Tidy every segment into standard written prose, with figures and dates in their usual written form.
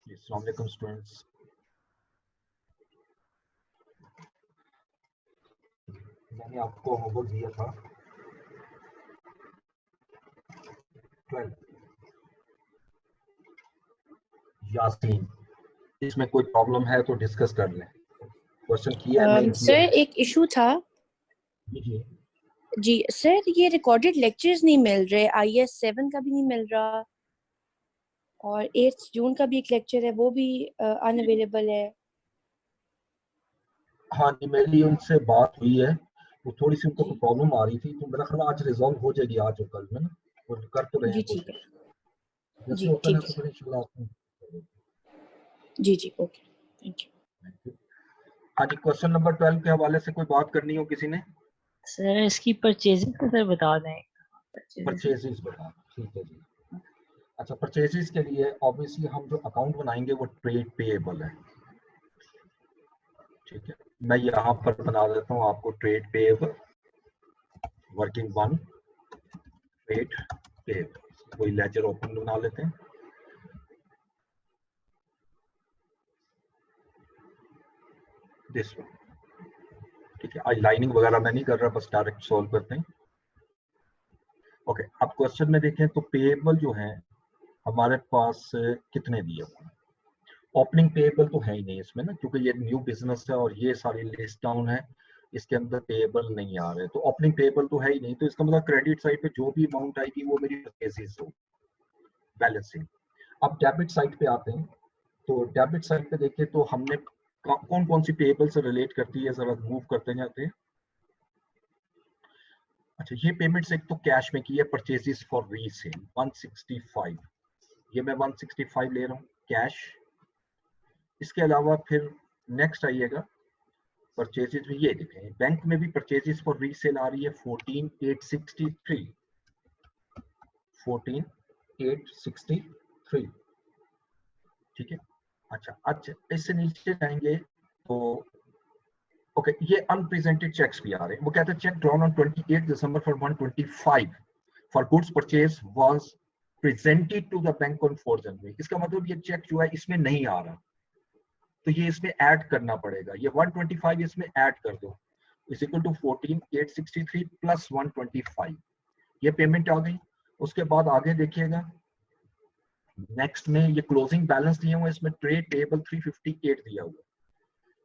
अस्सलाम वालेकुम स्टूडेंट्स। मैंने आपको होमवर्क दिया था 12 यासीन, इसमें कोई प्रॉब्लम है तो डिस्कस कर लें। क्वेश्चन किया है, नहीं किया सर है? एक इशू था जी जी सर, ये रिकॉर्डेड लेक्चर्स नहीं मिल रहे, IS 7 का भी नहीं मिल रहा और 8 जून का भी एक लेक्चर है वो भी अनअवेलेबल है। हाँ जी, मेरी उनसे बात हुई है, वो थोड़ी सी उनको प्रॉब्लम आ रही थी, तो मेरा ख्याल आज रिजॉल्व हो जाएगी, आज और कल में ना। वो कर तो रहे जी हैं ठीक है, कोशिश, जैसे जी होता है ठीक ना, है तो सर, फिर इंशाल्लाह। जी ओके, थैंक यू। हाँ जी, क्वेश्चन नंबर 12 के हवाले से कोई बात करनी हो किसी ने? सर इसकी परचेजिंग का सर बता दें। परचेजेस बता, ठीक है जी। अच्छा, परचेजेस के लिए ऑब्वियसली हम जो अकाउंट बनाएंगे वो ट्रेड पेएबल है, ठीक है। मैं यहाँ पर बना देता हूँ आपको trade payable, working one trade payable. कोई लेजर ओपन बना लेते हैं। दिस वन, ठीक है। आज लाइनिंग वगैरह मैं नहीं कर रहा, बस डायरेक्ट सॉल्व करते हैं। ओके, अब क्वेश्चन में देखें तो पेएबल जो है हमारे पास कितने दिए हुए हैं। ओपनिंग पेएबल तो है ही नहीं इसमें ना, क्योंकि ये न्यू बिजनेस है और ये सारी लिस्ट डाउन है, इसके अंदर पेएबल नहीं आ रहे, तो ओपनिंग पेएबल तो है ही नहीं। तो इसका मतलब क्रेडिट साइड पे जो भी अमाउंट आएगी वो मेरी परचेजेस हो, बैलेंसिंग। अब डेबिट साइड पे आते हैं, तो डेबिट साइड पे देखें तो हमने कौन कौन सी पेएबल से रिलेट करती है, जरा मूव करते जाते हैं। अच्छा, ये पेमेंट्स एक तो कैश में की है, परचेजेस फॉर रीसेल 165, ये मैं 165 ले रहा हूँ कैश। इसके अलावा फिर नेक्स्ट आइएगा परचेजेस में, ये देखें बैंक में भी परचेजेस फॉर रीसेल आ रही है 14863, 14863, ठीक है। अच्छा इससे नीचे जाएंगे तो ओके, ये अनप्रेजेंटेड चेक्स भी आ रहे हैं। वो कहते हैं cheque drawn on 28 December for 125 for goods purchase was presented to the bank on 4 January. इसका मतलब ये चेक जो है इसमें नहीं आ रहा, तो ये इसमें ऐड करना पड़ेगा, ये 125 इसमें ऐड कर दो, इज इक्वल टू 14863 प्लस 125, ये पेमेंट आ गई। उसके बाद आगे देखिएगा, नेक्स्ट में ये क्लोजिंग बैलेंस दिए हुए, इसमें ट्रेड पेएबल 358 दिया हुआ,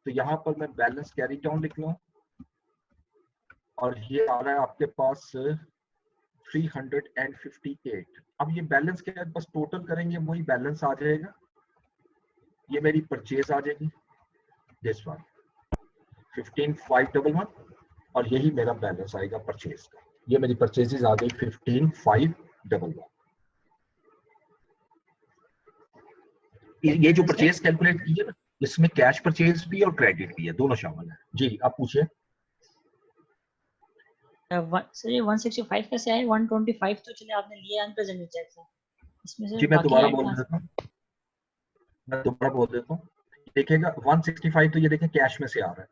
तो यहाँ पर मैं बैलेंस कैरी डाउन लिख लूँ और ये आ रहा है आपके पास 358। अब ये बैलेंस क्या है, बस टोटल करेंगे वही बैलेंस आ जाएगा, ये मेरी परचेज आ जाएगी दिस वन 15511, और यही मेरा बैलेंस आएगा परचेज का। ये मेरी परचेजेज आ गई 15511। ये जो परचेज कैलकुलेट की है ना, इसमें कैश परचेज भी और क्रेडिट भी है, दोनों शामिल है। जी आप पूछिए। सर ये 165 कैसे आए? 125 तो चले आपने लिया अनप्रेजेंटेड चेक से, इसमें से जी मैं बाकी दोबारा ऐड बोल कहाँ से? देता हूँ, मैं दोबारा बोल देता हूँ। देखिएगा 165 तो ये देखें कैश में से आ रहा है,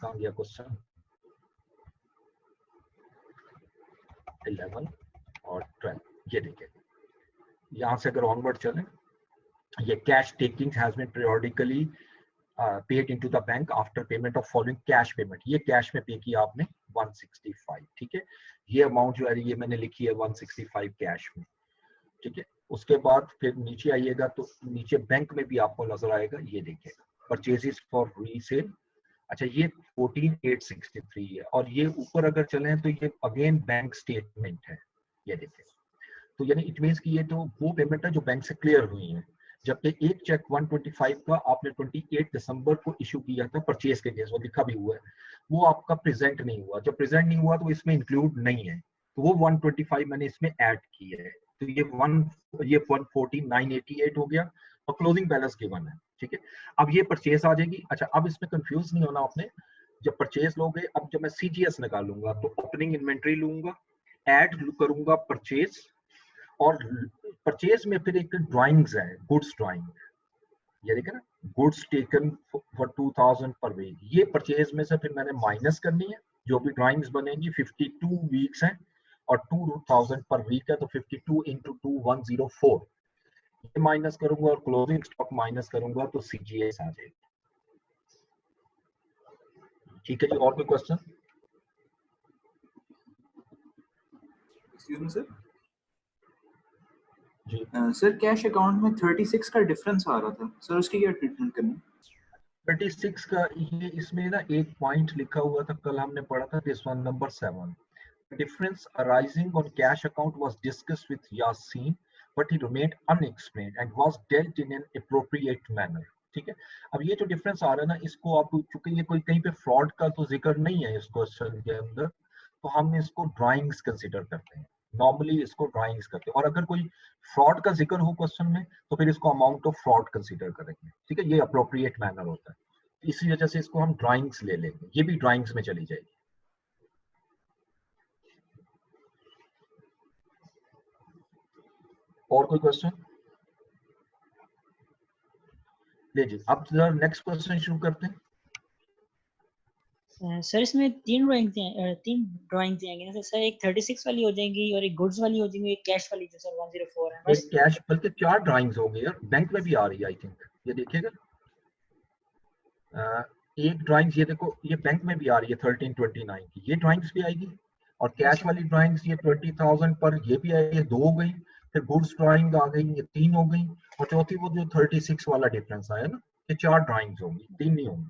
कहाँ गया क्वेश्चन, 11 और 12, ये देखिए यहाँ से अगर ऑनवर्ड चलें, ये cash taking has been periodically paid into the bank after payment of following cash payment, ये कैश में पे किया आपने 165, ठीक है। ये अमाउंट जो है ये मैंने लिखी है 165 कैश में, ठीक है। उसके बाद फिर नीचे आइएगा तो नीचे बैंक में भी आपको नजर आएगा, ये देखिएगा परचेजेस फॉर रीसेल। अच्छा ये 14863 है, और ये ऊपर अगर चलें तो ये अगेन बैंक स्टेटमेंट है, ये देखिए। तो यानी इट मींस कि ये तो वो पेमेंट है जो बैंक से क्लियर हुई है, जबकि एक चेक 125 का आपने 28 दिसंबर को इशू किया था परचेज के केस, वो लिखा भी हुआ है, वो आपका प्रेजेंट नहीं हुआ। जब प्रेजेंट नहीं हुआ तो इसमें इंक्लूड नहीं है, तो वो 125 मैंने इसमें ऐड की है, तो ये 14988 हो गया, और क्लोजिंग बैलेंस गिवन है, ठीक है। अब ये परचेज आ जाएगी। अच्छा अब इसमें कंफ्यूज नहीं होना आपने, जब परचेज लोगे, अब जब मैं सीजीएस निकालूंगा तो ओपनिंग इन्वेंट्री लूंगा, ऐड करूंगा परचेज, और परचेज में फिर एक ड्राइंग्स है, गुड्स ड्राइंग, ये देखा ना, गुड्स टेकन फॉर 2000 पर वीक, ये परचेज में से फिर मैंने माइनस करनी है, जो भी ड्राइंग्स बनेंगी 52 वीक्स हैं और 2000 पर वीक है, तो 52 इंटू 2 104, ये माइनस करूंगा और क्लोजिंग स्टॉक माइनस करूंगा तो सीजीएस आ जाएगी। ठीक है जी, और कोई क्वेश्चन? Excuse me sir. जी सर कैश अकाउंट में 36 का डिफरेंस आ रहा था सर, उसकी क्या ट्रीटमेंट करनी? 36 का ये इसमें ना एक पॉइंट लिखा हुआ था, कल हमने पढ़ा था, this one number 7, difference arising on cash account was discussed with Yasin, but he remained unexplained and was dealt in an appropriate manner. ठीक है, अब ये जो डिफरेंस आ रहा है ना, इसको आप, चूंकि ये कोई कहीं पे फ्रॉड का तो जिक्र नहीं है इस क्वेश्चन के अंदर, तो हम इसको ड्राइंग्स कंसीडर करते हैं, नॉर्मली इसको ड्राइंग्स करते हैं, और अगर कोई फ्रॉड का जिक्र हो क्वेश्चन में तो फिर इसको अमाउंट ऑफ फ्रॉड कंसीडर करेंगे। ठीक है, ये अप्रोप्रिएट मैनर होता है, इसी वजह से इसको हम ड्राइंग्स ले लेंगे, ये भी ड्राइंग्स में चली जाएगी। और कोई क्वेश्चन? लीजिए, अब जरा नेक्स्ट क्वेश्चन शुरू करते हैं। सर इसमें तीन ड्राइंग्स आएंगे ना सर, एक 36 वाली हो जाएंगी और एक गुड्स वाली हो जाएंगी, एक कैश वाली जो सर 104 है बस। एक कैश, बल्कि 4 ड्राइंग्स होंगी यार, बैंक में भी आ रही है आई थिंक, ये देखिएगा, एक ड्राइंग्स ये देखो, ये बैंक में भी आ रही है 1329 की, ये ड्राइंग्स भी आएगी, और कैश वाली ड्राइंग्स ये 20,000 पर ये भी आई, ये 2 हो गई, फिर गुड्स ड्राइंग आ गई, ये 3 हो गई, और चौथी वो जो 36 वाला डिफरेंस आया ना, ये 4 ड्राइंग्स होंगी, 3 नहीं होंगी।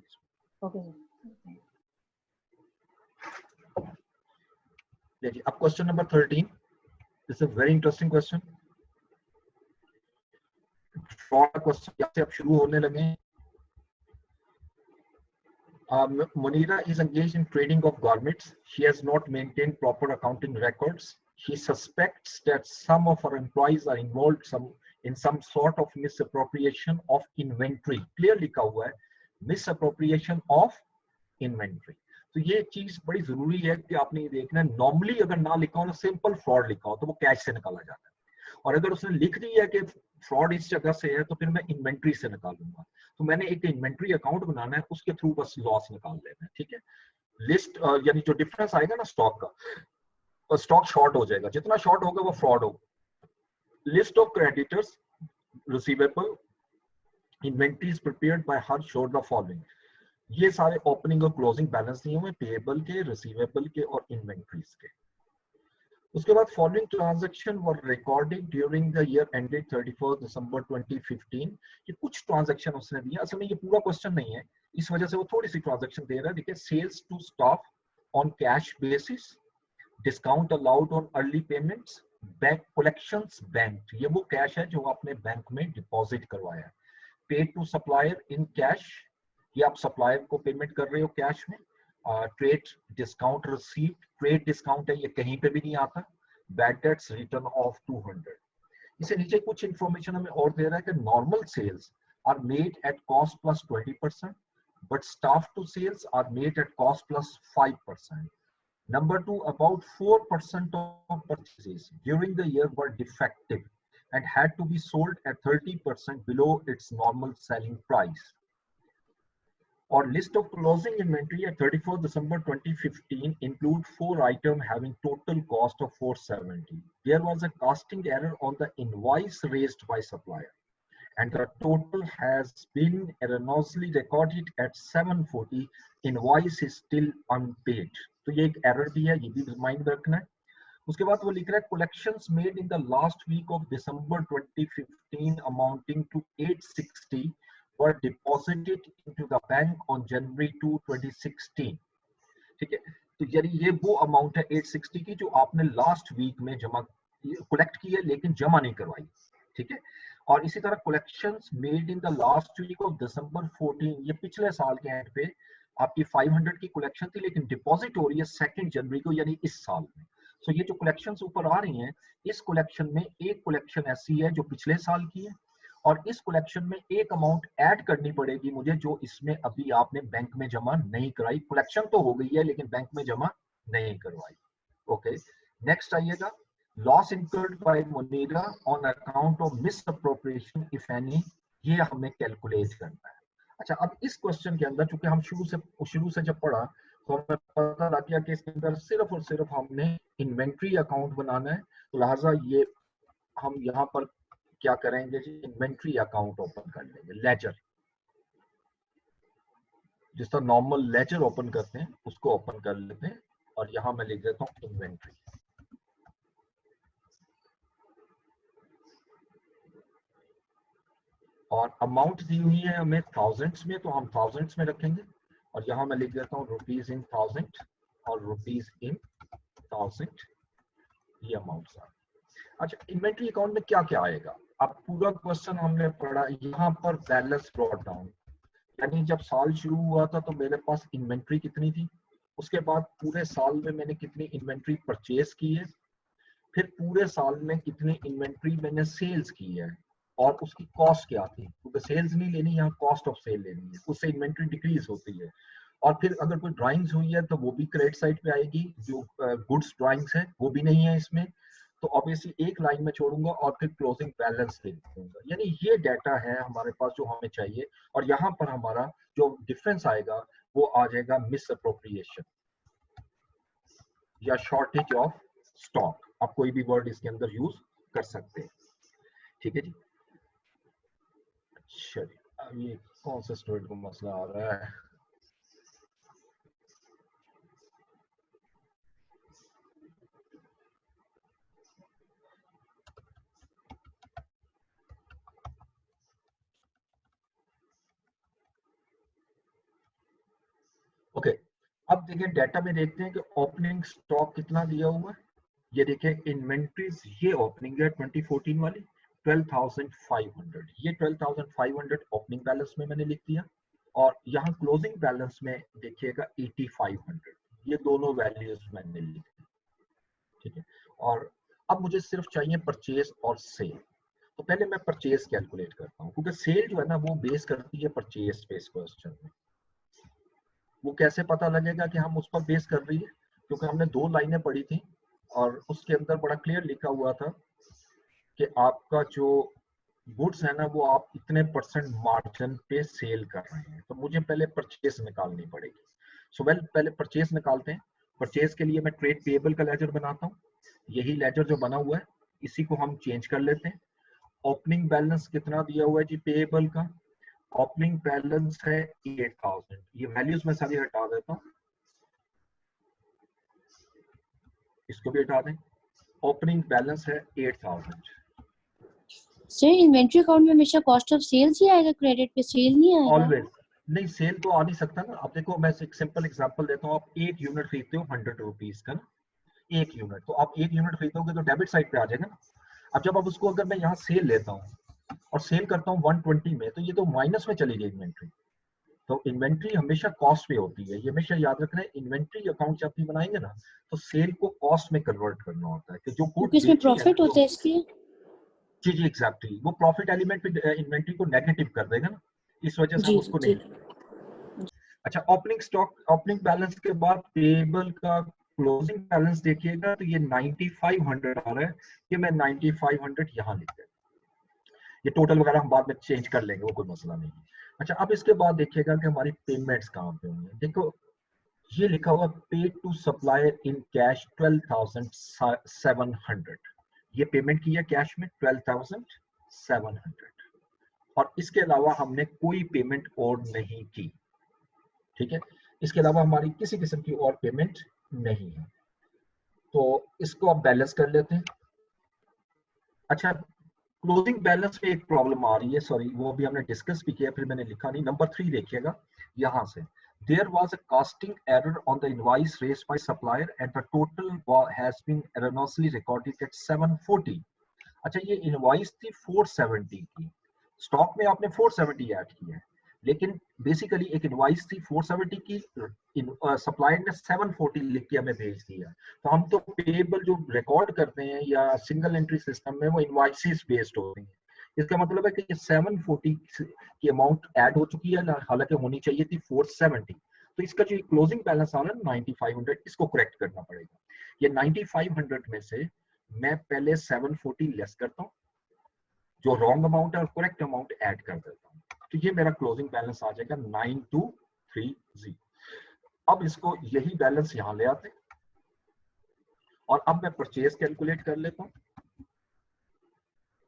Okay sir. देखिए, अब question number 13, this is very interesting question, fraud question यहाँ से अब शुरू होने लगे। Munira is engaged in trading of garments. She has not maintained proper accounting records. She suspects that some of her employees are involved in some sort of misappropriation of inventory. Clear लिखा हुआ है, misappropriation of inventory. तो ये चीज बड़ी जरूरी है कि आपने ये देखना है, नॉर्मली अगर ना लिखा हो ना, सिंपल फ्रॉड लिखा हो तो वो कैश से निकाला जाता है, और अगर उसने लिख दिया कि फ्रॉड इस जगह से है तो फिर मैं इन्वेंट्री से निकालूंगा, तो मैंने एक इन्वेंट्री अकाउंट बनाना है, उसके थ्रू बस लॉस निकाल लेना है। ठीक है, लिस्ट यानी जो डिफरेंस आएगा ना स्टॉक का, और स्टॉक शॉर्ट हो जाएगा, जितना शॉर्ट होगा वो फ्रॉड होगा। List of creditors receivable inventories prepared by her showed the following, ये सारे ओपनिंग और क्लोजिंग बैलेंस दिए हुए, पेएबल के, रिसीवेबल के और इन्वेंट्रीज के। उसके बाद following transaction were recorded during the year ended 31 दिसंबर 2015, ये कुछ ट्रांजैक्शन उसने दिया, असल में ये पूरा क्वेश्चन नहीं है, इस वजह से वो थोड़ी सी ट्रांजैक्शन दे रहा है। देखिए, sales to staff on cash basis, discount allowed on early payments, bank collections bank, ये वो कैश है जो आपने बैंक में डिपॉजिट करवाया है, paid to supplier in cash, ये आप सप्लायर को पेमेंट कर रहे हो कैश में, trade discount receive, trade discount है, ये कहीं पे भी नहीं आता, बैड डेट्स रिटर्न ऑफ 200। इसे नीचे कुछ इंफॉर्मेशन हमें और दे रहा है कि normal sales are made at cost plus 20%, but staff to sales are made at cost plus 5%। Number 2, about 4% of purchases during the year were defective and had to be sold at 30% below its normal selling price. Or list of closing inventory at 31st December 2015 include 4 items having total cost of 470. There was a costing error on the invoice raised by supplier, and the total has been erroneously recorded at 740. Invoice is still unpaid. तो ये एक error भी है, ये भी mind रखना है। उसके बाद वो लिख रहा है, collections made in the last week of December 2015 amounting to 860 were deposited into the bank on January 2, 2016. ठीक है, तो यानी ये वो अमाउंट है 860 की जो आपने लास्ट वीक में जमा कलेक्ट की है लेकिन जमा नहीं करवाई। ठीक है, और इसी तरह collections made in the last week of December 14, ये पिछले साल के एंड पे आपकी 500 की कलेक्शन थी लेकिन डिपॉजिट हो रही है 2 जनवरी को, यानी इस साल में। सो ये जो कलेक्शंस ऊपर आ रही हैं, इस कलेक्शन में एक कलेक्शन ऐसी है जो पिछले साल की है, और इस कलेक्शन में एक अमाउंट ऐड करनी पड़ेगी मुझे जो इसमें अभी आपने बैंक में जमा नहीं कराई। कलेक्शन तो हो गई है लेकिन बैंक में जमा नहीं करवाई। ओके, नेक्स्ट आइएगा, loss incurred by Munira on account of misappropriation if any, ये हमें कैलकुलेट करना है। अच्छा, अब इस क्वेश्चन के अंदर चूंकि हम शुरू से जब पढ़ा तो हमें पता लग गया कि इसके अंदर सिर्फ और सिर्फ हमने इन्वेंट्री अकाउंट बनाना है, तो लिहाजा ये हम यहाँ पर क्या करेंगे जी, इन्वेंट्री अकाउंट ओपन कर लेंगे, लेजर, जिस तरह नॉर्मल लेजर ओपन करते हैं उसको ओपन कर लेते हैं, और यहां मैं लिख देता हूं इन्वेंट्री। और अमाउंट दी हुई है हमें थाउजेंड्स में, तो हम थाउजेंड्स में रखेंगे, और यहां मैं लिख देता हूं रुपीज इन थाउजेंड और रुपीज इन थाउजेंड, ये अमाउंट्स आ। अच्छा, इन्वेंट्री अकाउंट में क्या क्या आएगा? अब पूरा क्वेश्चन हमने पढ़ा, यहाँ पर बैलेंस ब्रॉट डाउन, यानी जब साल शुरू हुआ था तो मेरे पास इन्वेंट्री कितनी थी, उसके बाद पूरे साल में मैंने कितनी इन्वेंट्री परचेज की है, फिर पूरे साल में कितनी इन्वेंट्री मैंने सेल्स की है, और उसकी कॉस्ट क्या थी, क्योंकि सेल्स नहीं लेनी, यहाँ कॉस्ट ऑफ सेल लेनी है, उससे इन्वेंट्री डिक्रीज होती है। और फिर अगर कोई ड्राइंग्स हुई है तो वो भी क्रेडिट साइड पे आएगी, जो गुड्स ड्राइंग्स है वो भी नहीं है इसमें, तो ऑब्वियसली एक लाइन में छोड़ूंगा और फिर क्लोजिंग बैलेंस लिख दूंगा। यानी ये डाटा है हमारे पास जो हमें चाहिए, और यहाँ पर हमारा जो डिफरेंस आएगा वो आ जाएगा मिस अप्रोप्रिएशन या शॉर्टेज ऑफ स्टॉक, आप कोई भी वर्ड इसके अंदर यूज कर सकते हैं। ठीक है जी। चलिए, अब ये कौन सा स्टूडेंट को मसला आ रहा है? ओके, अब देखिए डाटा में देखते हैं कि ओपनिंग स्टॉक कितना दिया हुआ है। ये देखिए इन्वेंट्रीज, ये ओपनिंग है 2014 वाली 12,500, ये 12,500 ओपनिंग बैलेंस में मैंने लिख दिया, और यहाँ क्लोजिंग बैलेंस में देखिएगा 8,500, ये दोनों वैल्यूज मैंने लिख दी। ठीक है, और अब मुझे सिर्फ चाहिए परचेज और सेल। तो पहले मैं परचेज कैलकुलेट करता हूँ, क्योंकि सेल जो है ना वो बेस करती है परचेज पे इस क्वेश्चन में। वो कैसे पता लगेगा कि हम उस पर बेस कर रही है, क्योंकि हमने 2 लाइनें पढ़ी थी और उसके अंदर बड़ा क्लियर लिखा हुआ था कि आपका जो गुड्स है ना वो आप इतने % मार्जिन पे सेल कर रहे हैं, तो मुझे पहले परचेज निकालनी पड़ेगी। सो वेल, पहले परचेज निकालते हैं। परचेज के लिए मैं ट्रेड पेएबल का लेजर बनाता हूँ, यही लेजर जो बना हुआ है इसी को हम चेंज कर लेते हैं। ओपनिंग बैलेंस कितना दिया हुआ है जी पेएबल का? ओपनिंग बैलेंस है 8,000, ये वैल्यूज में सारी हटा देता हूँ, इसको भी हटा दें। ओपनिंग बैलेंस है 8,000। सर इन्वेंट्री अकाउंट में हमेशा कॉस्ट ऑफ सेल्स ही आएगा, क्रेडिट पे सेल नहीं आएगा? ऑलवेज नहीं, सेल तो आ नहीं सकता ना। आप देखो, मैं एक सिंपल एग्जांपल देता हूँ, आप 1 यूनिट खरीदते हो 100 रुपीज का ना, 1 यूनिट, तो आप 1 यूनिट खरीदोगे तो डेबिट साइड पे आ जाएगा ना। अब जब आप उसको, अगर मैं यहाँ सेल लेता हूँ और सेल करता हूँ 120 में, तो ये तो माइनस में चली गई इन्वेंट्री। तो इन्वेंट्री हमेशा कॉस्ट पे होती है, ये हमेशा याद रखना है। इन्वेंट्री अकाउंट जब भी बनाएंगे ना तो सेल को कॉस्ट में कन्वर्ट करना होता है, कि जो गुड क्योंकि इसमें बेची है ना, प्रॉफिट होता है इसलिए। जी जी एग्जैक्टली, वो प्रॉफिट एलिमेंट पे इन्वेंट्री को नेगेटिव कर देगा ना, इस वजह से हम जी उसको जी। नहीं। अच्छा, ओपनिंग स्टॉक, ओपनिंग बैलेंस के बाद पेएबल का क्लोजिंग बैलेंस देखिएगा तो ये 9,500 आ रहा है, ये मैं 9,500 यहाँ लिख देता हूँ। ये टोटल वगैरह हम बाद में चेंज कर लेंगे, वो कोई मसला नहीं है। अच्छा, अब इसके बाद देखिएगा कि हमारी पेमेंट्स कहाँ पे होंगी। देखो, ये लिखा हुआ paid to supplier in cash 12,700, ये पेमेंट की है कैश में 12,700, और इसके अलावा हमने कोई पेमेंट और नहीं की। ठीक है, इसके अलावा हमारी किसी किस्म की और पेमेंट नहीं है, तो इसको आप बैलेंस कर लेते हैं। अच्छा, क्लोजिंग बैलेंस में एक प्रॉब्लम आ रही है, सॉरी, वो भी हमने डिस्कस भी किया, फिर मैंने लिखा नहीं। नंबर 3 देखिएगा यहाँ से, there was a casting error on the invoice raised by supplier and the total has been erroneously recorded at 740। अच्छा, ये इनवॉइस थी 470 की, स्टॉक में आपने 470 ऐड की है, लेकिन बेसिकली एक इनवॉइस थी 470 की, सप्लायर ने 740 लिख के हमें भेज दिया। तो हम तो पेएबल जो रिकॉर्ड करते हैं या सिंगल एंट्री सिस्टम में, वो इनवॉइसेस बेस्ड होते हैं। इसका मतलब है कि ये 740 की अमाउंट ऐड हो चुकी है, हालांकि होनी चाहिए थी 470। तो इसका जो क्लोजिंग बैलेंस आ रहा है 9,500, इसको करेक्ट करना पड़ेगा। ये 9,500 में से मैं पहले 740 लेस करता हूँ, जो रॉन्ग अमाउंट है, और करेक्ट अमाउंट ऐड कर देता हूँ, तो ये मेरा क्लोजिंग बैलेंस आ जाएगा 9230। अब इसको यही बैलेंस यहाँ ले आते हैं, और अब मैं परचेज कैलकुलेट कर लेता हूँ।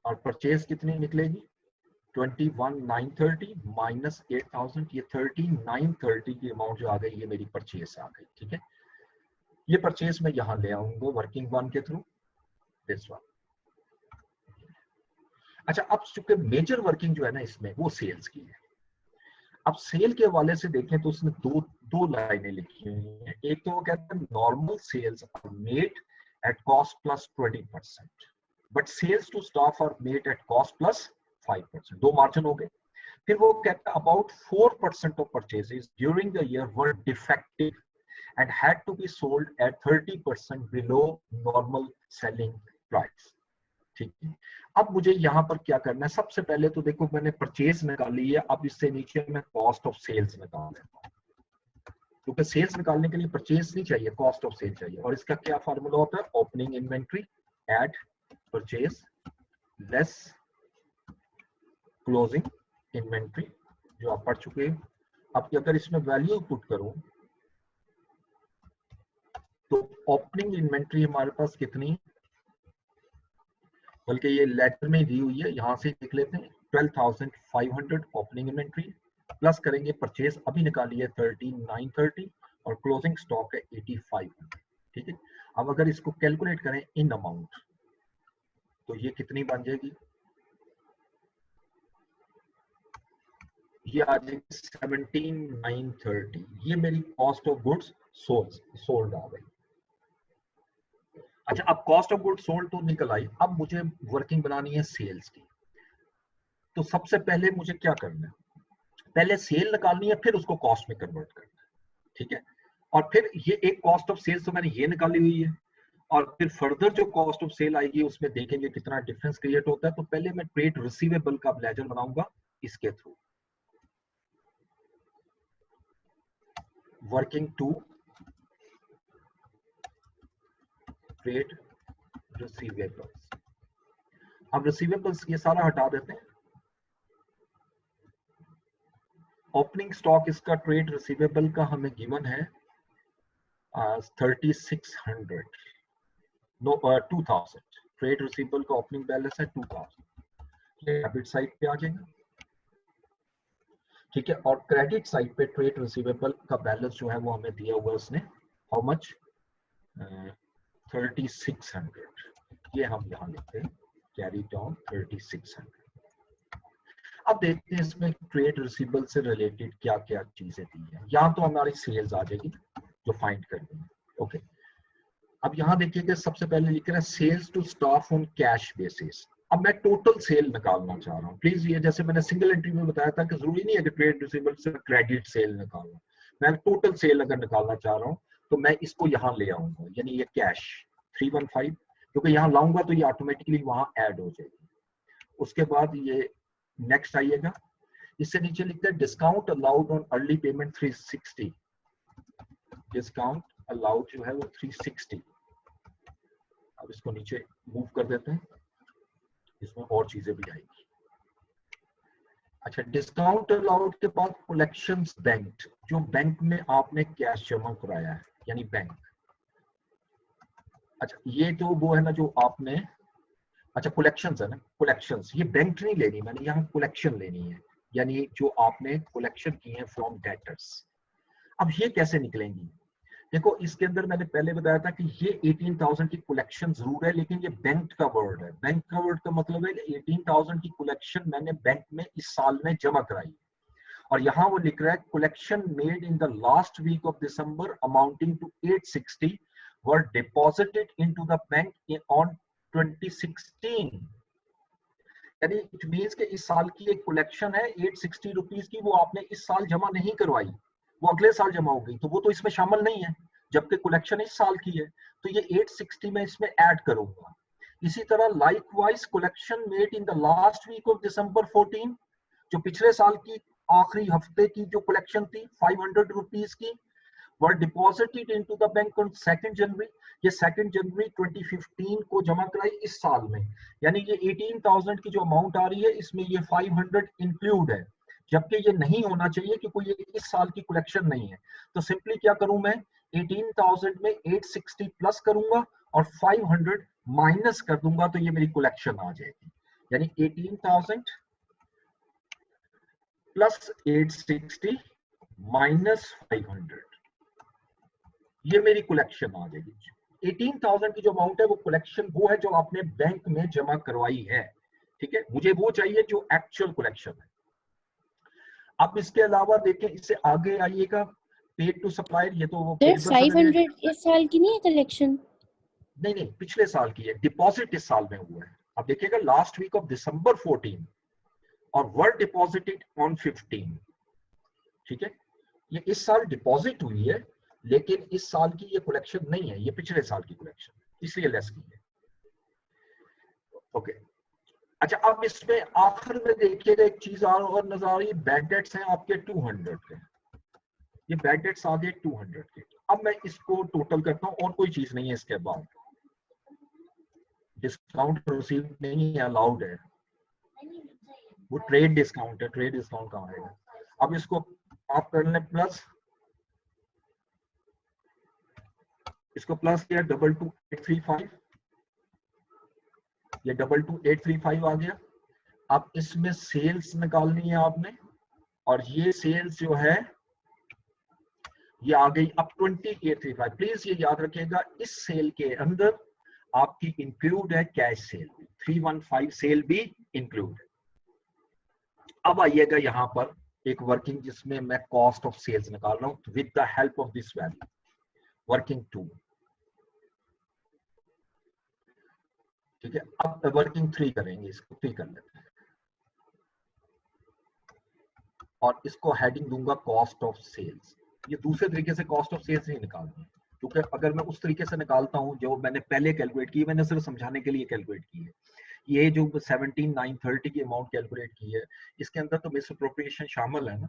और परचेज कितनी निकलेगी 21,930 माइनस 8,000, ये 3930 की अमाउंट जो आ गई ये मेरी परचेज आ गई। ठीक है, ये परचेज मैं यहाँ ले आऊंगा वर्किंग वन के थ्रू, दिस वन। अच्छा, अब चूंकि मेजर वर्किंग जो है ना इसमें वो सेल्स की है। अब सेल के हवाले से देखें तो उसने दो लाइनें लिखी हुई हैं। एक तो वो कहता है normal sales are made at cost plus 20%, but sales to staff are made at cost plus 5%, दो मार्जिन हो गए। फिर वो कहता है about 4% of purchases during the year were defective and had to be sold at 30% below normal selling price। ठीक है, अब मुझे यहाँ पर क्या करना है, सबसे पहले तो देखो मैंने परचेज निकाली है, अब इससे नीचे मैं कॉस्ट ऑफ सेल्स निकाल देता हूँ, क्योंकि सेल्स निकालने के लिए परचेज नहीं चाहिए, कॉस्ट ऑफ सेल चाहिए। और इसका क्या फार्मूला होता है, opening inventory add purchase less closing inventory, जो आप पढ़ चुके हैं। अब अगर इसमें वैल्यू पुट करूं तो ओपनिंग इन्वेंट्री हमारे पास कितनी, बल्कि ये लेटर में दी हुई है, यहां से देख लेते हैं 12,500 ओपनिंग इन्वेंट्री, प्लस करेंगे परचेज अभी निकाली है 13,930 और क्लोजिंग स्टॉक है 8,500। ठीक है, अब अगर इसको कैलकुलेट करें इन अमाउंट तो ये कितनी बन जाएगी, ये आ जाएगी 17,930। ये मेरी कॉस्ट ऑफ गुड्स सोल्ड आ गई। अच्छा, अब कॉस्ट ऑफ गुड्स सोल्ड तो निकल आई, अब मुझे वर्किंग बनानी है सेल्स की। तो सबसे पहले मुझे क्या करना है, पहले सेल निकालनी है, फिर उसको कॉस्ट में कन्वर्ट करना है। ठीक है, और फिर ये एक कॉस्ट ऑफ सेल्स तो मैंने ये निकाली हुई है, और फिर फर्दर जो कॉस्ट ऑफ सेल आएगी उसमें देखेंगे कितना डिफरेंस क्रिएट होता है। तो पहले मैं ट्रेड रिसीवेबल का लेजर बनाऊंगा इसके थ्रू, वर्किंग टू ट्रेड रिसीवेबल्स। अब रिसीवेबल्स ये सारा हटा देते हैं। ओपनिंग स्टॉक इसका ट्रेड रिसीवेबल का हमें गिवन है 3600, नो 2000। ट्रेड रिसीवेबल का ओपनिंग बैलेंस है 2000, ये डेबिट साइड पे आ जाएगा। ठीक है, और क्रेडिट साइड पे ट्रेड रिसीवेबल का बैलेंस जो है वो हमें दिया हुआ है उसने, हाउ मच 3600। ये हम यहाँ लिखते हैं कैरी डाउन 3600। अब देखते हैं इसमें ट्रेड रिसीवेबल से रिलेटेड क्या क्या चीजें दी है। यहाँ तो हमारी सेल्स आ जाएगी जो फाइंड करनी है। ओके, अब यहाँ देखिएगा सबसे पहले लिख रहा है sales to staff on cash basis. अब मैं टोटल सेल निकालना चाह रहा हूँ। प्लीज ये जैसे मैंने सिंगल एंट्री में बताया था कि जरूरी नहीं है कि ट्रेड रिसीवेबल से क्रेडिट सेल निकालना, मैं टोटल सेल अगर निकालना चाह रहा हूँ तो मैं इसको यहाँ ले आऊंगा, यानी ये कैश 315, क्योंकि यहाँ लाऊंगा तो ये ऑटोमेटिकली वहां ऐड हो जाएगी। उसके बाद ये नेक्स्ट आइएगा, इससे नीचे लिखते हैं discount allowed on early payment 360, discount allowed जो है वो 360। अब इसको नीचे मूव कर देते हैं, इसमें और चीजें भी आएगी। अच्छा, डिस्काउंट अलाउड के बाद कलेक्शंस बैंक, जो बैंक में आपने कैश जमा कराया है यानी बैंक। अच्छा, ये तो वो है ना जो आपने, अच्छा कलेक्शंस है ना, कलेक्शंस, ये बैंक नहीं लेनी मैंने, यहाँ कलेक्शन लेनी है, यानी जो आपने कलेक्शन की है फ्रॉम डेटर्स। अब ये कैसे निकलेंगी, देखो इसके अंदर मैंने पहले बताया था कि ये 18,000 की कलेक्शन जरूर है, लेकिन ये बैंक का वर्ड है। बैंक का वर्ड का मतलब है कि 18,000 की कलेक्शन मैंने बैंक में इस साल में जमा कराई, और यहाँ वो लिख रहा है collection made in the last week of December amounting to 860 were deposited into the bank on 2016। यानी इट मींस कि इस साल की एक कलेक्शन है 860 रुपीज की, वो आपने इस साल जमा नहीं करवाई, वो अगले साल जमा हो गई, तो वो तो इसमें शामिल नहीं है, जबकि कलेक्शन इस साल की है, तो ये 860 में इसमें ऐड करूंगा। इसी तरह likewise collection made in the last week of December 14, जो पिछले साल की आखिरी हफ्ते की जो कलेक्शन थी 500 रुपीज की, were deposited into the bank on 2 January, ये 2 जनवरी 2015 को जमा कराई इस साल में, यानी ये 18,000 की जो अमाउंट आ रही है इसमें ये 500 इंक्लूड है, जबकि ये नहीं होना चाहिए क्योंकि ये इस साल की कलेक्शन नहीं है। तो सिंपली क्या करूं मैं, 18,000 में 860 प्लस करूंगा और 500 माइनस कर दूंगा, तो ये मेरी कलेक्शन आ जाएगी। यानी 18,000 प्लस 860 माइनस 500, ये मेरी कलेक्शन आ जाएगी। 18,000 की जो अमाउंट है वो कलेक्शन वो है जो आपने बैंक में जमा करवाई है, ठीक है। मुझे वो चाहिए जो एक्चुअल कलेक्शन है। अब इसके अलावा देखें, इससे आगे आइएगा, पेड टू सप्लायर, ये तो वो सर creditors वगैरह 500 इस साल की नहीं है कलेक्शन? नहीं, पिछले साल की है। डिपॉजिट इस साल में हुआ है। अब देखिएगा लास्ट वीक ऑफ दिसंबर 14 और वर डिपॉजिटेड ऑन 15, ठीक है। ये इस साल डिपॉजिट हुई है, लेकिन इस साल की ये कलेक्शन नहीं है, ये पिछले साल की कलेक्शन, इसलिए लेस की है। ओके, अच्छा, अब इसमें आखिर में देखिएगा एक चीज और नजर आ रही है, बैड डेट्स हैं आपके 200 के, ये बैड डेट्स आ गए 200 के। अब मैं इसको टोटल करता हूं और कोई चीज नहीं है इसके बाद, डिस्काउंट रिसीव नहीं है, अलाउड है, वो ट्रेड डिस्काउंट है, ट्रेड डिस्काउंट कहाँ आएगा। अब इसको आप कर लें प्लस, इसको प्लस किया 22835, ये 22835 आ गया। अब इसमें सेल्स निकालनी है आपने, और ये सेल्स जो है ये आ गई अब 2835। प्लीज ये याद रखिएगा, इस सेल के अंदर आपकी इंक्लूड है कैश सेल, 315 सेल भी इंक्लूड है। अब आइएगा यहां पर एक वर्किंग जिसमें मैं कॉस्ट ऑफ सेल्स निकाल रहा हूं with the help of this value, working 2, ठीक है। अब वर्किंग 3 करेंगे, इसको 3 कर लेते हैं, और इसको हेडिंग दूंगा कॉस्ट ऑफ सेल्स। ये दूसरे तरीके से कॉस्ट ऑफ सेल्स नहीं निकालनी, क्योंकि अगर मैं उस तरीके से निकालता हूं जो मैंने पहले कैलकुलेट की, मैंने सिर्फ समझाने के लिए कैलकुलेट की है। ये जो 17,930 की अमाउंट कैलकुलेट की है, इसके अंदर तो मिस अप्रोप्रिएशन शामिल है ना,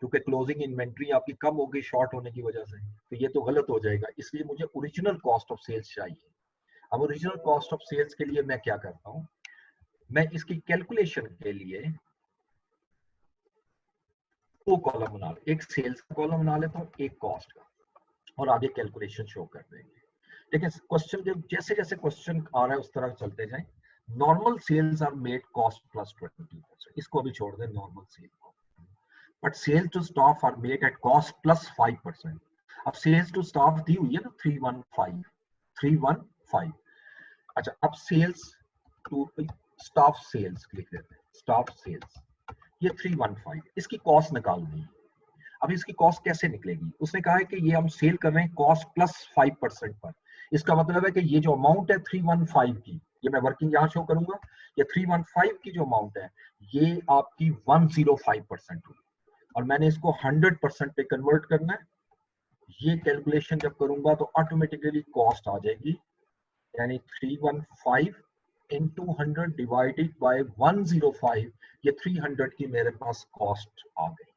क्योंकि क्लोजिंग इन्वेंट्री आपकी कम हो गई शॉर्ट होने की वजह से, तो ये तो गलत हो जाएगा। इसलिए मुझे ओरिजिनल कॉस्ट ऑफ सेल्स चाहिए। अब ओरिजिनल कॉस्ट ऑफ सेल्स के लिए मैं क्या करता हूं, मैं इसकी कैलकुलेशन के लिए दो कॉलम बना, एक सेल्स का कॉलम बना लेता हूं, एक कॉस्ट का, और आगे कैलकुलेशन शो कर देंगे। लेकिन क्वेश्चन जब जैसे जैसे क्वेश्चन आ रहा है उस तरह चलते जाएं। Normal sales are made cost plus 20%, इसको अभी छोड़ दें नॉर्मल सेल को, but sale to staff are made at cost plus 5%। अब सेल्स टू स्टाफ दी हुई है ना 315। अच्छा, अब सेल्स टू स्टाफ सेल्स लिख देते हैं, स्टाफ सेल्स ये 315, इसकी कॉस्ट निकालनी है। अब इसकी कॉस्ट कैसे निकलेगी, उसने कहा है कि ये हम सेल कर रहे हैं कॉस्ट प्लस 5% पर। इसका मतलब है कि ये जो अमाउंट है 315 की, ये मैं वर्किंग यहां शो करूंगा, ये 315 की जो अमाउंट है ये आपकी 105% हुई, और मैंने इसको 100% पे कन्वर्ट करना है। ये कैलकुलेशन जब करूंगा तो ऑटोमेटिकली कॉस्ट आ जाएगी, यानी 315 into 100 डिवाइडेड बाय 105, ये 300 की मेरे पास कॉस्ट आ गई,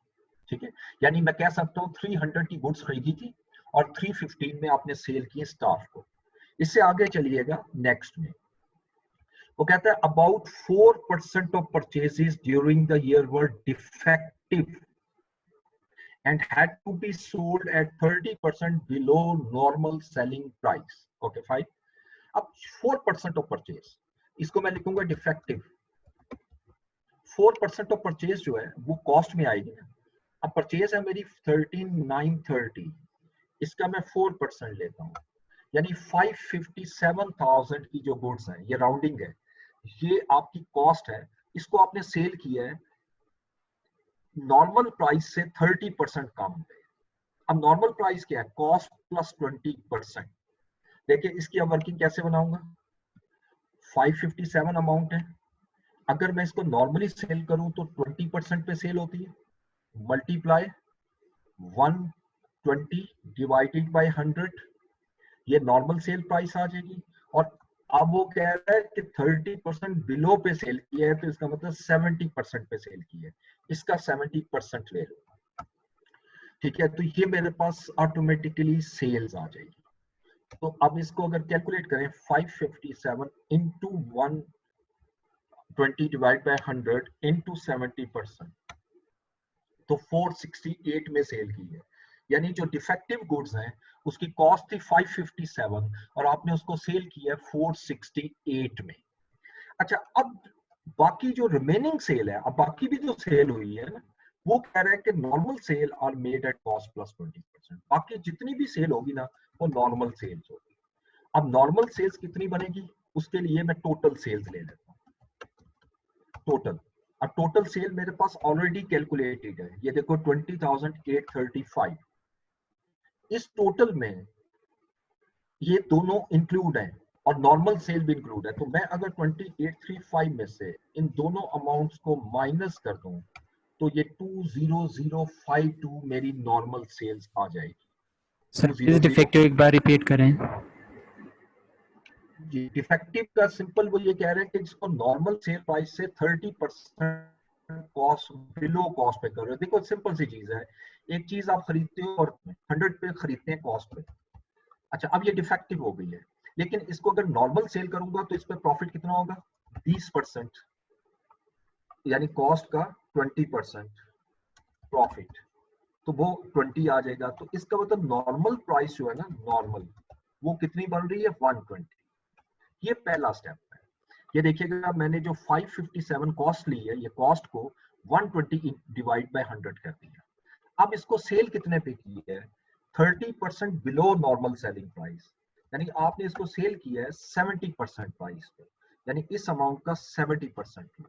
ठीक है। यानी मैं कह सकता हूँ 300 की गुड्स खरीदी थी और 315 में आपने सेल किए स्टाफ को। इससे आगे चलिएगा नेक्स्ट में, वो कहता है about 4% of purchases during the year were defective and had to be sold at 30% below normal selling price. Okay, fine. अब 4% ऑफ परचेज, इसको मैं लिखूंगा डिफेक्टिव। 4% ऑफ परचेज जो है वो कॉस्ट में आएगी ना। अब परचेज है मेरी 13,930, इसका मैं 4% लेता हूँ, यानी 557,000 की जो गुड्स हैं, ये राउंडिंग है, ये आपकी कॉस्ट है। इसको आपने सेल किया है नॉर्मल प्राइस से 30% कम पे। अब नॉर्मल प्राइस क्या है, कॉस्ट प्लस 20%। देखिए इसकी अब वर्किंग कैसे बनाऊंगा, 557 अमाउंट है, अगर मैं इसको नॉर्मली सेल करूं तो 20% पे सेल होती है, मल्टीप्लाई 120 डिवाइडेड बाय 100, ये नॉर्मल सेल प्राइस आ जाएगी। और अब वो कह रहा है कि 30% बिलो पे सेल किया है, तो इसका मतलब 70% पे सेल की है, इसका 70% ले लो, ठीक है। तो ये मेरे पास ऑटोमेटिकली सेल्स आ जाएगी। तो अब इसको अगर कैलकुलेट करें 557 इंटू 120 डिवाइड बाय 100 इंटू 70%, तो 468 में सेल की है। यानी जो डिफेक्टिव गुड्स हैं उसकी कॉस्ट थी 557 और आपने उसको सेल किया 468 में। अच्छा, अब बाकी जो रिमेनिंग सेल है, अब बाकी भी जो सेल हुई है ना, वो कह रहा है कि normal sale are made at cost plus 20%। बाकी जितनी भी सेल होगी ना वो नॉर्मल सेल्स होगी। अब नॉर्मल सेल्स कितनी बनेगी, उसके लिए मैं टोटल सेल्स ले लेता हूँ। टोटल, अब टोटल सेल मेरे पास ऑलरेडी कैलकुलेटेड है, ये देखो 20,835। इस टोटल में ये दोनों इंक्लूड हैं और नॉर्मल सेल भी इंक्लूड है। तो मैं अगर 2835 में से इन दोनों अमाउंट्स को माइनस कर दूं तो ये 20052 मेरी नॉर्मल सेल्स आ जाएगी। सर प्लीज डिफेक्टिव एक बार रिपीट करें। डिफेक्टिव का सिंपल वो ये कह रहे हैं कि जिसको नॉर्मल सेल प्राइस से 30% कॉस्ट बिलो कॉस्ट पे कर रहे हो। देखो सिंपल सी चीज है, एक चीज आप खरीदते हो और 100 पे खरीदते हैं कॉस्ट पे। अच्छा, अब ये डिफेक्टिव हो गई है, लेकिन इसको अगर नॉर्मल सेल करूंगा तो इस पे प्रॉफिट कितना होगा, 20%, यानी कॉस्ट का 20% प्रॉफिट, तो वो 20 आ जाएगा। तो इसका मतलब नॉर्मल प्राइस जो है ना, नॉर्मल वो कितनी बन रही है, 120। ये पहला स्टेप है। ये देखिएगा मैंने जो 557 कॉस्ट ली है, ये कॉस्ट को 120 डिवाइड बाय 100 कर दिया। अब इसको सेल कितने पे की है, 30% बिलो नॉर्मल सेलिंग प्राइस, यानी आपने इसको सेल किया है 70% प्राइस पे, यानी इस अमाउंट का 70%,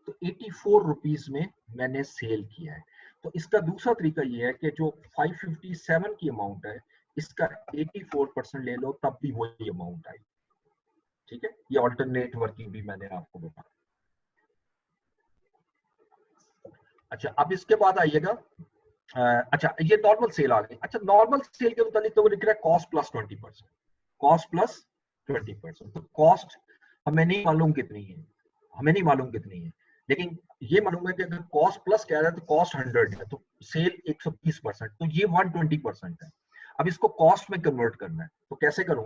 तो 84 रुपीज में मैंने सेल किया है। तो इसका दूसरा तरीका ये है कि जो 557 की अमाउंट है इसका 84% ले लो, तब भी वही अमाउंट आई। ठीक है, ये ऑल्टरनेट वर्किंग भी मैंने आपको बताया। अच्छा, अब इसके बाद आइएगा, अच्छा ये नॉर्मल सेल आ गई। अच्छा, नॉर्मल सेल के मुताबिक तो वो लिख रहा है कॉस्ट प्लस 20%, कॉस्ट प्लस 20%। तो कॉस्ट हमें नहीं मालूम कितनी है, हमें नहीं मालूम कितनी है, लेकिन ये मालूम है कि अगर कॉस्ट प्लस कह रहा है तो कॉस्ट 100 है, तो सेल 120%, तो ये 120% है। अब इसको कॉस्ट में कन्वर्ट करना है, तो कैसे करूं,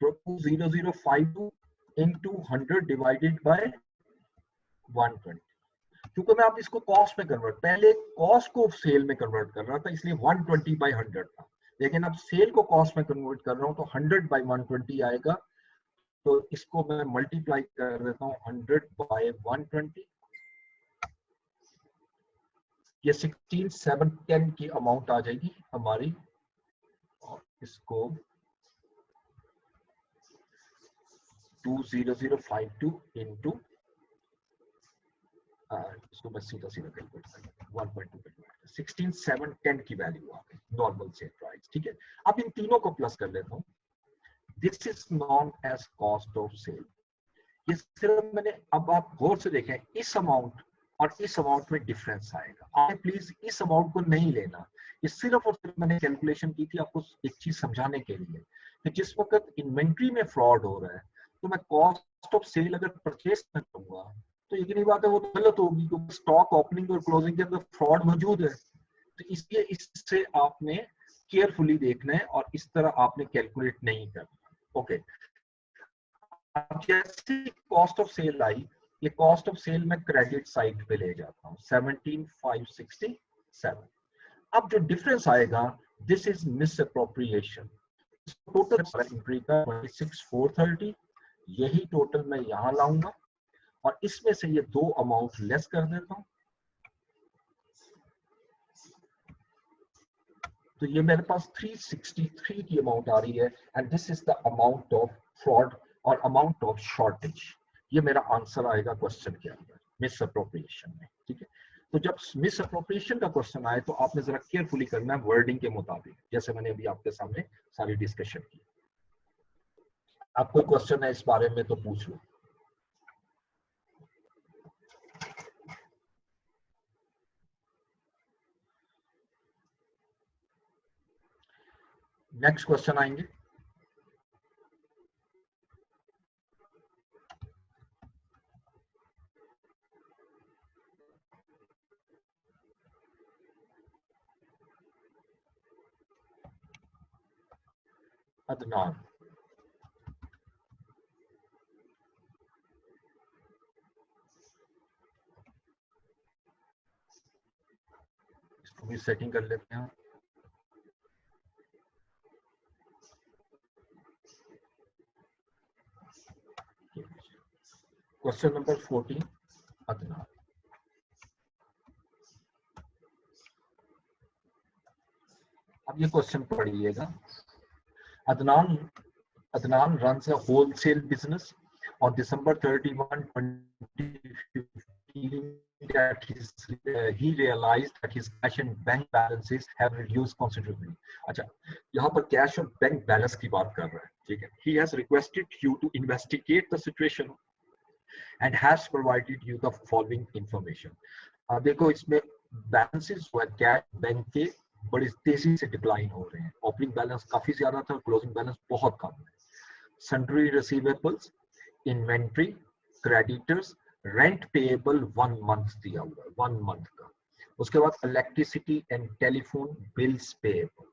20,052 into 100 डिवाइडेड बाय 120। क्योंकि मैं अब इसको कॉस्ट में कन्वर्ट, पहले कॉस्ट को सेल में कन्वर्ट कर रहा था इसलिए 120 बाई 100 था, लेकिन अब सेल को कॉस्ट में कन्वर्ट कर रहा हूं तो 100 बाई 120 आएगा। तो इसको मैं मल्टीप्लाई कर देता हूं 100 बाय 120, ये 16,710 की अमाउंट आ जाएगी हमारी। और इसको 20052 इंटू, इसको मैं सीधा सीधा कैलकुलेट कर 1.2 कैलकुलेट, 16,710 की वैल्यू आ गई नॉर्मल सेल प्राइस। ठीक है, अब इन तीनों को प्लस कर लेता हूं। This is known as cost of sale. ये सिर्फ मैंने, अब आप गौर से देखें, इस अमाउंट और इस अमाउंट में डिफरेंस आएगा। आपने प्लीज इस अमाउंट को नहीं लेना, ये सिर्फ और सिर्फ मैंने कैलकुलेशन की थी आपको एक चीज समझाने के लिए कि जिस वक्त इन्वेंट्री में फ्रॉड हो रहा है तो मैं कॉस्ट ऑफ सेल अगर परचेस में करूंगा तो यकीनी बात है वो तो गलत होगी, क्योंकि स्टॉक ओपनिंग और क्लोजिंग के अंदर फ्रॉड मौजूद है। तो इसलिए इससे आपने केयरफुली देखना है और इस तरह आपने कैलकुलेट नहीं करना। ओके, अब जैसे कॉस्ट ऑफ सेल आई, ये कॉस्ट ऑफ सेल मैं क्रेडिट साइड पे ले जाता हूँ 17,567। अब जो डिफरेंस आएगा, this is miss appropriation. Total entry का 26,430, यही टोटल मैं यहां लाऊंगा और इसमें से ये दो अमाउंट लेस कर देता हूं, तो ये मेरे पास 363 की अमाउंट आ रही है। And this is the amount of fraud और अमाउंट ऑफ शॉर्टेज। ये मेरा आंसर आएगा क्वेश्चन के अंदर, मिस अप्रोप्रिएशन में। ठीक है, तो जब मिस अप्रोप्रिएशन का क्वेश्चन आए तो आपने जरा केयरफुली करना है वर्डिंग के मुताबिक, जैसे मैंने अभी आपके सामने सारी डिस्कशन की। आप कोई क्वेश्चन है इस बारे में तो पूछ लो। नेक्स्ट क्वेश्चन आएंगे। अदनान, इसको भी सेटिंग कर लेते हैं। Question number 14, Adnan. अब ये क्वेश्चन पढ़िएगा। Adnan runs a wholesale business. On December 31, 2015, he realized that his cash and bank balances have reduced considerably. अच्छा, यहाँ पर कैश और बैंक बैलेंस की बात कर रहा है, ठीक है? He has requested you to investigate the situation and has provided you the following information. देखो इसमें बैलेंसेस हुआ कैश बैंक के बड़ी तेजी से डिक्लाइन हो रहे हैं। ओपनिंग बैलेंस काफी ज्यादा था, क्लोजिंग बैलेंस बहुत कम है। Sundry receivables, inventory, creditors, rent payable 1 month दिया हुआ है, 1 मंथ का। उसके बाद electricity and telephone bills payable.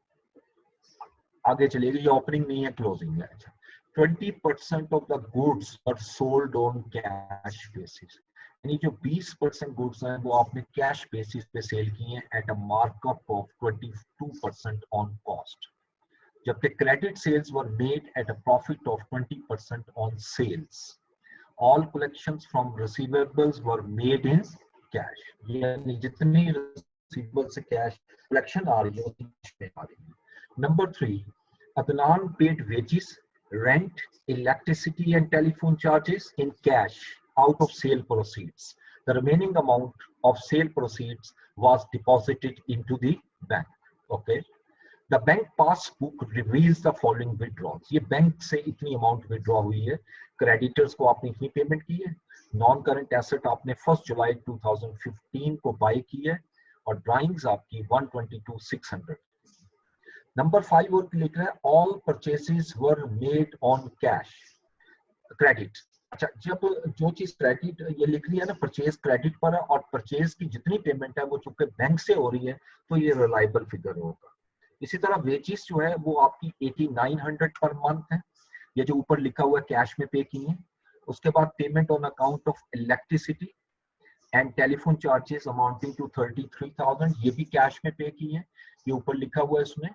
आगे चलिएगा, ये ओपनिंग नहीं है, क्लोजिंग है। अच्छा, 20% of the goods are sold on cash basis, यानी जो 20% गुड्स हैं वो आपने कैश बेसिस पे सेल किए हैं at a markup of 22% on cost, जबकि credit sales were made at a profit of 20% on sales. All collections from receivables were made in cash, यानी जितनी रिसीवेबल से कैश कलेक्शन आ रही है उतनी कैश में आ रही है। Number 3, Adnan paid wages, rent, electricity and telephone charges in cash out of sale proceeds. The remaining amount of sale proceeds was deposited into the bank. Okay. The bank passbook reveals the following withdrawals. ये bank से इतनी amount withdraw हुई है, creditors को आपने इतनी payment की है, नॉन करंट एसेट आपने 1 जुलाई 2015 को बाय की है, और ड्राइंग्स आपकी 122,600। नंबर 5 वो लिख रहा है all purchases were made on cash credit. अच्छा, जब जो चीज क्रेडिट ये लिख रही है ना, परचेज क्रेडिट पर है, और परचेज की जितनी पेमेंट है वो चूंकि बैंक से हो रही है तो ये रिलायबल फिगर होगा। इसी तरह वेजेस जो है वो आपकी 8900 पर मंथ है, ये जो ऊपर लिखा हुआ है कैश में पे की है। उसके बाद payment on account of electricity and telephone charges amounting to 33,000, ये भी कैश में पे की है, ये ऊपर लिखा हुआ है इसमें।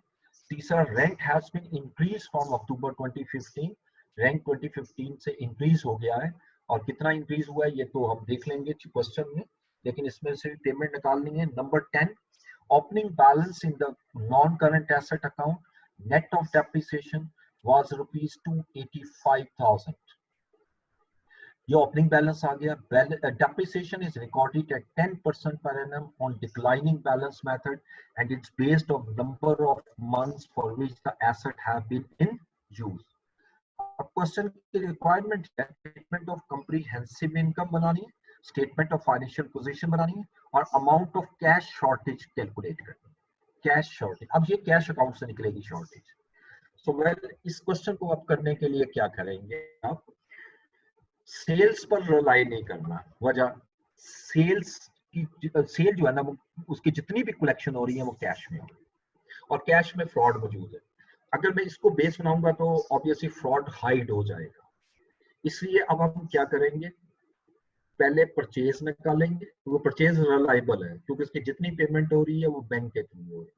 तीसरा, rent has been increase from October 2015, rent 2015 से इंक्रीज हो गया है, और कितना इंक्रीज हुआ है ये तो हम देख लेंगे क्वेश्चन में, लेकिन इसमें से पेमेंट निकालनी है। Number 10, opening balance in the non current asset account net of depreciation was ₹285,000, ये ओपनिंग बैलेंस आ गया। Depreciation is recorded at 10% per annum on declining balance method and it's based on number of months for which the asset have been in use. अब question की requirement है, statement of comprehensive income बनानी है, statement of financial position बनानी है, और amount of cash shortage calculate करनी है। कैश शॉर्टेज, अब ये कैश अकाउंट से निकलेगी शॉर्टेज। सो वेल, इस क्वेश्चन को आप करने के लिए क्या करेंगे, आप सेल्स पर रिलाई नहीं करना। वजह, सेल्स की सेल जो है ना वो उसकी जितनी भी कलेक्शन हो रही है वो कैश में हो रही है, और कैश में फ्रॉड मौजूद है। अगर मैं इसको बेस बनाऊंगा तो ऑब्वियसली फ्रॉड हाइड हो जाएगा। इसलिए अब हम क्या करेंगे, पहले परचेज निकालेंगे, वो परचेज रिलायबल है क्योंकि इसकी जितनी पेमेंट हो रही है वो बैंक के थ्रू हो रही है।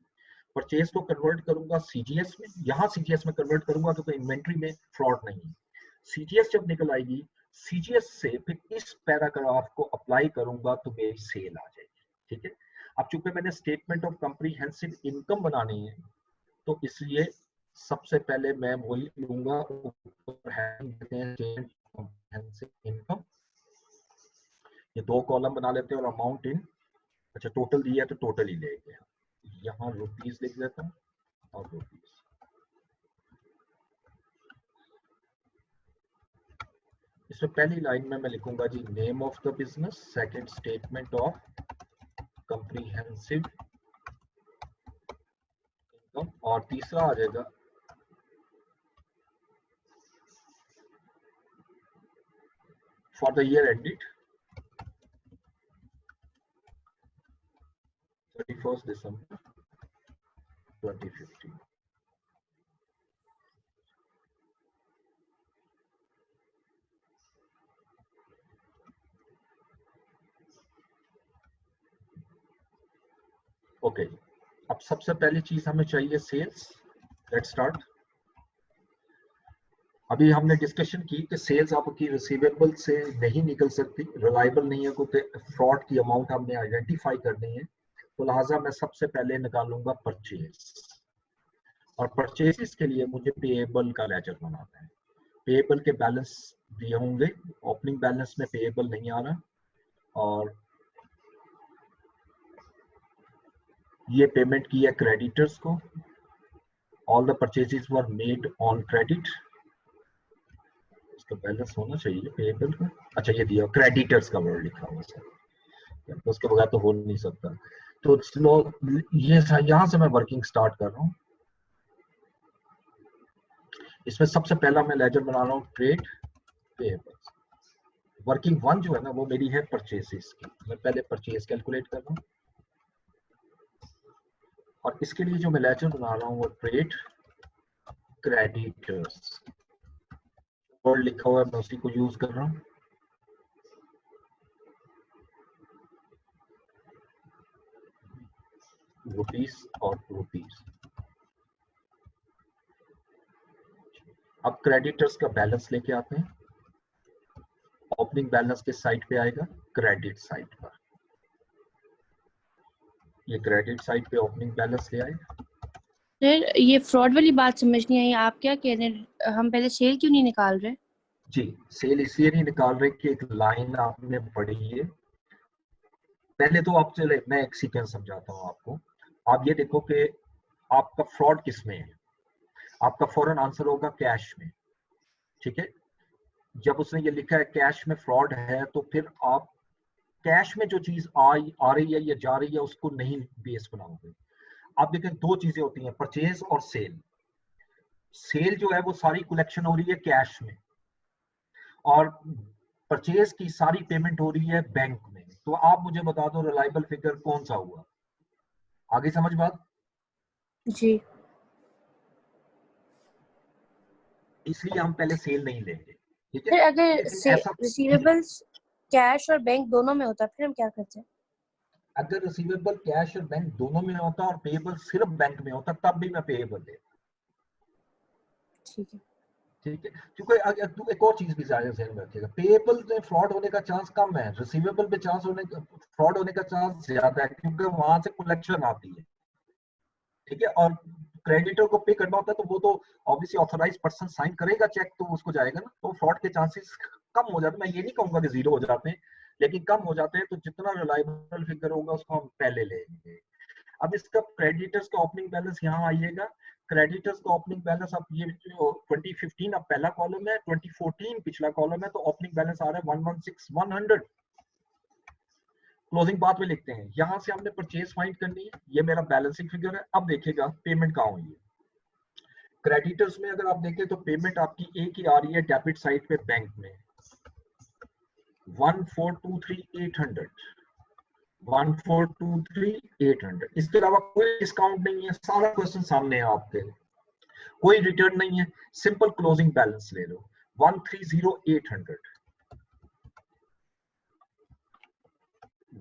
परचेज को कन्वर्ट करूंगा सीजीएस में, यहाँ सीजीएस में कन्वर्ट करूंगा तो इन्वेंट्री में फ्रॉड नहीं है। सीजीएस जब निकल आएगी, सीजीएस से फिर इस पैराग्राफ को अप्लाई करूंगा तो मेरी सेल आ जाएगी, ठीक है। अब चूंकि मैंने स्टेटमेंट ऑफ कॉम्प्रिहेंसिव इनकम बनानी है तो इसलिए सबसे पहले मैं वही लूंगा, ऊपर हेडिंग देते हैं स्टेटमेंट ऑफ कॉम्प्रिहेंसिव इनकम, ये 2 कॉलम बना लेते हैं, और अमाउंट इन, अच्छा टोटल दिया है तो टोटल ही लेंगे, यहाँ रुपीज लिख देता हूँ और रुपीज। इसमें पहली लाइन में मैं लिखूंगा जी name of the business, second statement of comprehensive income, और तीसरा आ जाएगा for the year ended 31st December 2015। Okay, अब सबसे पहली चीज हमें चाहिए सेल्स। Let's start. अभी हमने डिस्कशन की कि सेल्स आपकी रिसीवेबल से नहीं निकल सकती, रिलायबल नहीं है, क्योंकि फ्रॉड की अमाउंट हमने आइडेंटिफाई करनी है। तो लिहाजा मैं सबसे पहले निकालूंगा परचेज, और परचेजेस के लिए मुझे पेएबल का लेजर बनाना है। पेएबल के बैलेंस दिए होंगे, ओपनिंग बैलेंस में पेएबल नहीं आ रहा, और ये पेमेंट की है क्रेडिटर्स को। All the purchases were made on credit, इसका बैलेंस होना चाहिए पेएबल का। अच्छा ये दिया क्रेडिटर्स का वर्ड लिखा हुआ है, तो उसके बगैर तो हो नहीं सकता। तो स्लो ये यहां से मैं वर्किंग स्टार्ट कर रहा हूँ। इसमें सबसे पहला मैं लेजर बना रहा हूँ ट्रेड पेएबल्स। वर्किंग वन जो है ना वो मेरी है परचेसेस की। मैं पहले परचेज कैलकुलेट कर रहा हूँ, और इसके लिए जो मैं लेजर बना रहा हूँ वो ट्रेड क्रेडिटर्स वर्ड लिखा हुआ है, मैं उसी को यूज कर रहा हूँ। रुपीस और रुपीस। अब क्रेडिटर्स का बैलेंस लेके आते हैं। ओपनिंग बैलेंस किस साइड पे आएगा? क्रेडिट साइड पर। ये क्रेडिट साइड पे ओपनिंग बैलेंस ले आए। सर ये फ्रॉड वाली बात समझ नहीं आई, आप क्या कह रहे हैं? हम पहले सेल क्यों नहीं निकाल रहे? जी, सेल इसलिए नहीं निकाल रहे कि एक लाइन आपने पढ़ी है। पहले तो आप चले, मैं एक सीक्वेंस समझाता हूँ आपको। आप ये देखो कि आपका फ्रॉड किस में है। आपका फौरन आंसर होगा कैश में, ठीक है। जब उसने ये लिखा है कैश में फ्रॉड है, तो फिर आप कैश में जो चीज आ रही है या जा रही है उसको नहीं बेस बनाओगे। आप देखें दो चीजें होती हैं, परचेज और सेल। सेल जो है वो सारी कलेक्शन हो रही है कैश में, और परचेज की सारी पेमेंट हो रही है बैंक में। तो आप मुझे बता दो रिलायबल फिगर कौन सा हुआ? आगे समझ बात? जी। इसलिए हम पहले सेल नहीं लेंगे, ठीक है। फिर अगर लेकिन ऐसा रिसीवेबल्स कैश और बैंक दोनों में होता फिर हम क्या करते हैं? अगर रिसीवेबल कैश और बैंक दोनों में होता और पेएबल सिर्फ बैंक में होता तब भी मैं पेएबल लेता, ठीक है। ठीक है। क्योंकि अगर एक और चीज भी ध्यान में रखिएगा, पेएबल में फ्रॉड होने का चांस कम है, रिसीवेबल में चांस होने का फ्रॉड होने का चांस ज्यादा है, क्योंकि वहां से कलेक्शन आती है, ठीक है। और क्रेडिटर को पे करना होता है तो वो तो ऑब्वियसली ऑथराइज पर्सन साइन करेगा चेक, तो उसको जाएगा ना, तो फ्रॉड के चांसेस कम हो जाते हैं। मैं ये नहीं कहूंगा कि जीरो हो जाते हैं, लेकिन कम हो जाते हैं। तो जितना रिलायबल फिगर होगा उसको हम पहले लेंगे। अब इसका क्रेडिटर्स का ओपनिंग बैलेंस यहाँ आइएगा। क्रेडिटर्स का ओपनिंग बैलेंस, अब ये 2015 अब पहला कॉलम है, 2014 पिछला कॉलम है, तो ओपनिंग बैलेंस आ रहा है 116,100। क्लोजिंग बात में लिखते हैं, यहां से हमने परचेज फाइंड करनी है, ये मेरा बैलेंसिंग फिगर है। अब देखिएगा पेमेंट कहाँ हुई है। क्रेडिटर्स में अगर आप देखें तो पेमेंट आपकी एक ही आ रही है डेबिट साइड पे बैंक में, 1423,800, 1423,800। इसके अलावा कोई डिस्काउंट नहीं है, सारा क्वेश्चन सामने है आपके, कोई रिटर्न नहीं है। सिंपल क्लोजिंग बैलेंस ले लो 130,800,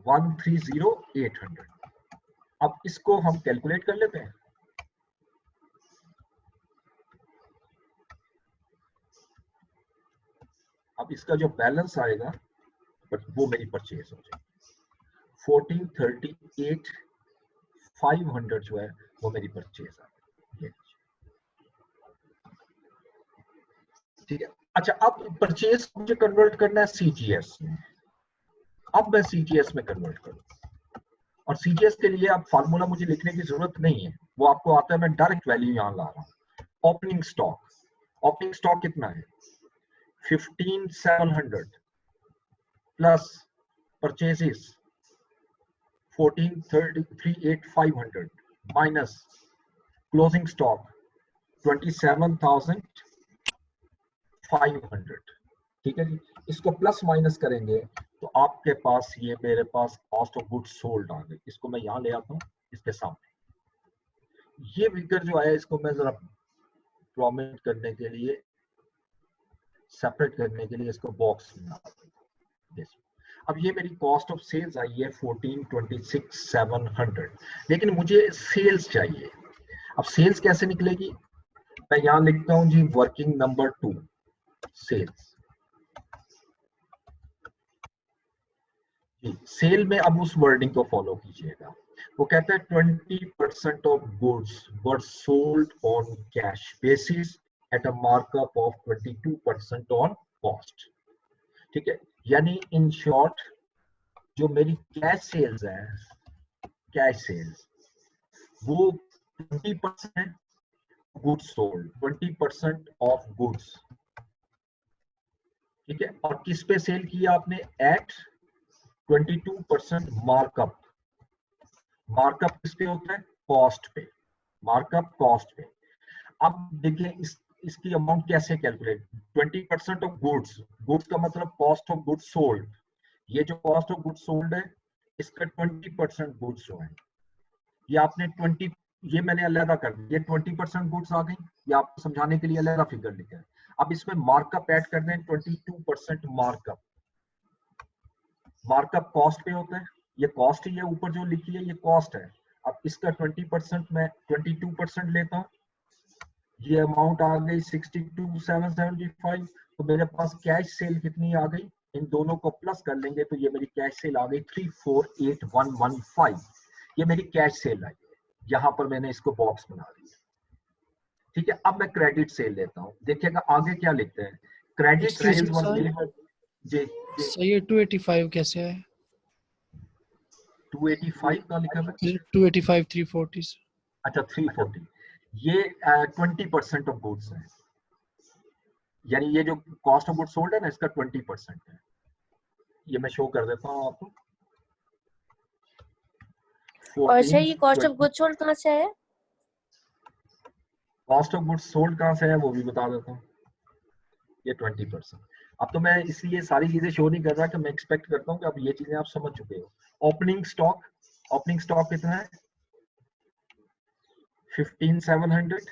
130,800। अब इसको हम कैलकुलेट कर लेते हैं। अब इसका जो बैलेंस आएगा वो मेरी परचेज हो जाएगी, 1438,500 जो है वो मेरी परचेज आ गई, ठीक है। अच्छा, अब परचेज मुझे कन्वर्ट करना है सीजीएस में। अब मैं सीजीएस में कन्वर्ट करूँ, और सीजीएस के लिए अब फार्मूला मुझे लिखने की जरूरत नहीं है, वो आपको आता है। मैं डायरेक्ट वैल्यू यहां ला रहा हूँ। ओपनिंग स्टॉक कितना है? 15,700 plus purchases 14,38,500 minus closing stock 27,500, ठीक है जी। इसको प्लस माइनस करेंगे तो आपके पास ये मेरे पास कॉस्ट ऑफ गुड्स सोल्ड आ गई। इसको मैं यहाँ ले आता हूँ इसके सामने। ये फिगर जो है इसको मैं जरा प्रोमिनेंट करने के लिए, सेपरेट करने के लिए इसको बॉक्स में डाल देता हूं। अब ये मेरी कॉस्ट ऑफ सेल्स आई है 1426,700, लेकिन मुझे सेल्स चाहिए। अब सेल्स कैसे निकलेगी? मैं यहाँ लिखता हूँ जी वर्किंग नंबर 2, सेल्स। सेल में अब उस वर्डिंग को फॉलो कीजिएगा। वो कहता है 20% of goods were sold on cash basis eight a markup of 22% on cost. ठीक है, यानी इन शॉर्ट जो मेरी कैश सेल्स है, कैश सेल्स वो 20% गुड्स सोल्ड, 20% ऑफ गुड्स। ठीक है, और किस पे सेल किया आपने? Eight 22% markup. मार्कअप किस पे होता है? कॉस्ट पे। मार्कअप कॉस्ट पे। अब देखिए इसकी अमाउंट कैसे कैलकुलेट? 20% ऑफ गुड्स, गुड्स का मतलब कॉस्ट ऑफ गुड्स सोल्ड। ये जो कॉस्ट ऑफ गुड्स सोल्ड है इसका 20% गुड्स जो है, ये आपने 20, ये मैंने अलग कर दिया, ये 20% गुड्स आ गई, ये आपको समझाने के लिए अलग फिगर लिखा है। अब इसमें मार्कअप ऐड कर दें, 22% मार्कअप। मार्कअप कॉस्ट पे होता है, ये कॉस्ट ही है, ऊपर जो लिखी है ये कॉस्ट है। अब इसका 20% मैं 22% लेता हूँ, ये अमाउंट आ गई 62,775। तो मेरे पास कैश सेल कितनी आ गई? इन दोनों को प्लस कर लेंगे तो ये मेरी कैश सेल आ गई 348115। ये मेरी कैश सेल आई है, यहाँ पर मैंने इसको बॉक्स बना दिया। ठीक है, अब मैं क्रेडिट सेल लेता हूँ। देखिएगा आगे क्या लिखते हैं, credit sales were delivered. Ji sir ये 285 कैसे है? 285 का लिखा है, 285 340। अच्छा 340। ये 20% ऑफ गुड्स है, यानी ये जो कॉस्ट ऑफ गुड्स सोल्ड है ना इसका 20% है। ये मैं शो कर देता हूँ आपको। और सर ये कॉस्ट ऑफ गुड्स सोल्ड कहाँ से है? कॉस्ट ऑफ गुड्स सोल्ड कहाँ से है वो भी बता देता हूँ, ये 20%। अब तो मैं इसलिए सारी चीजें शो नहीं कर रहा कि मैं एक्सपेक्ट करता हूँ कि अब ये चीजें आप समझ चुके हो। ओपनिंग स्टॉक, ओपनिंग स्टॉक कितना है? 15,700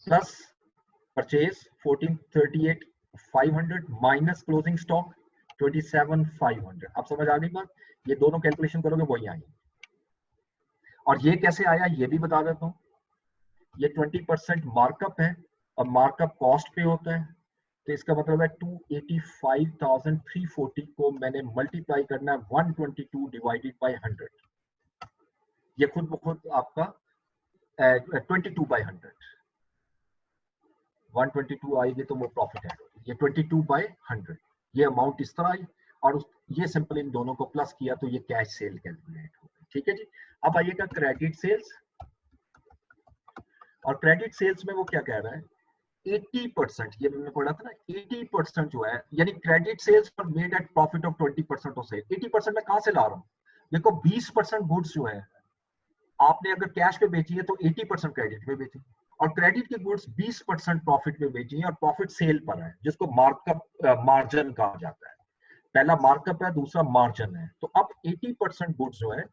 plus purchase 1438,500 minus closing stock 27,500। अब समझ आ गई बात? ये दोनों कैलकुलेशन करोगे वही आएंगे। और ये कैसे आया ये भी बता देता हूँ। ये 20% मार्कअप है और मार्कअप कॉस्ट पे होता है, तो इसका मतलब है 285,340 को मैंने मल्टीप्लाई करना है 122 डिवाइडेड बाय 100। ये खुद ब खुद आपका 22 बाय 100, 122 आएगी तो वो प्रॉफिट है। ये 22 बाय 100, ये अमाउंट इस तरह आई और ये सिंपल इन दोनों को प्लस किया तो ये कैश सेल कैलकुलेट हो गई। ठीक है जी, अब आइएगा क्रेडिट सेल्स। और क्रेडिट सेल्स में वो क्या कह रहा है? 80%, ये मैंने पढ़ा था ना, 80% जो है, यानी क्रेडिट सेल्स पर made at profit of 20% of sale. 80% मैं कहां से ला रहा हूं? देखो 20% गुड्स जो है आपने अगर कैश पे बेची है तो 80% क्रेडिट पे बेची, और क्रेडिट की गुड्स 20% प्रॉफिट पे बेची है और प्रॉफिट सेल पर है, जिसको मार्कअप मार्जिन कहा जाता है। पहला मार्कअप है, दूसरा मार्जिन है। तो अब 80% गुड्स जो है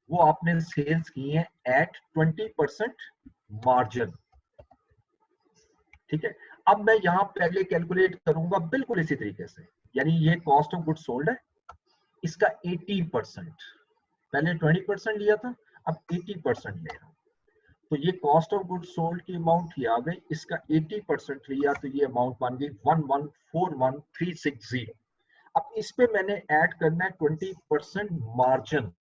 वो आपने सेल्स की है एट 20% मार्जिन। ठीक है, अब मैं यहाँ पहले कैलकुलेट करूंगा बिल्कुल इसी तरीके से, यानी ये कॉस्ट ऑफ गुड्स सोल्ड है, इसका 80%, पहले 20% लिया था, अब 80% ले रहा हूं। तो ये कॉस्ट ऑफ गुड्स सोल्ड की अमाउंट ही आ गई, इसका 80% लिया तो ये अमाउंट बन गई 1141,360। अब इस पे मैंने ऐड करना है 20% मार्जिन,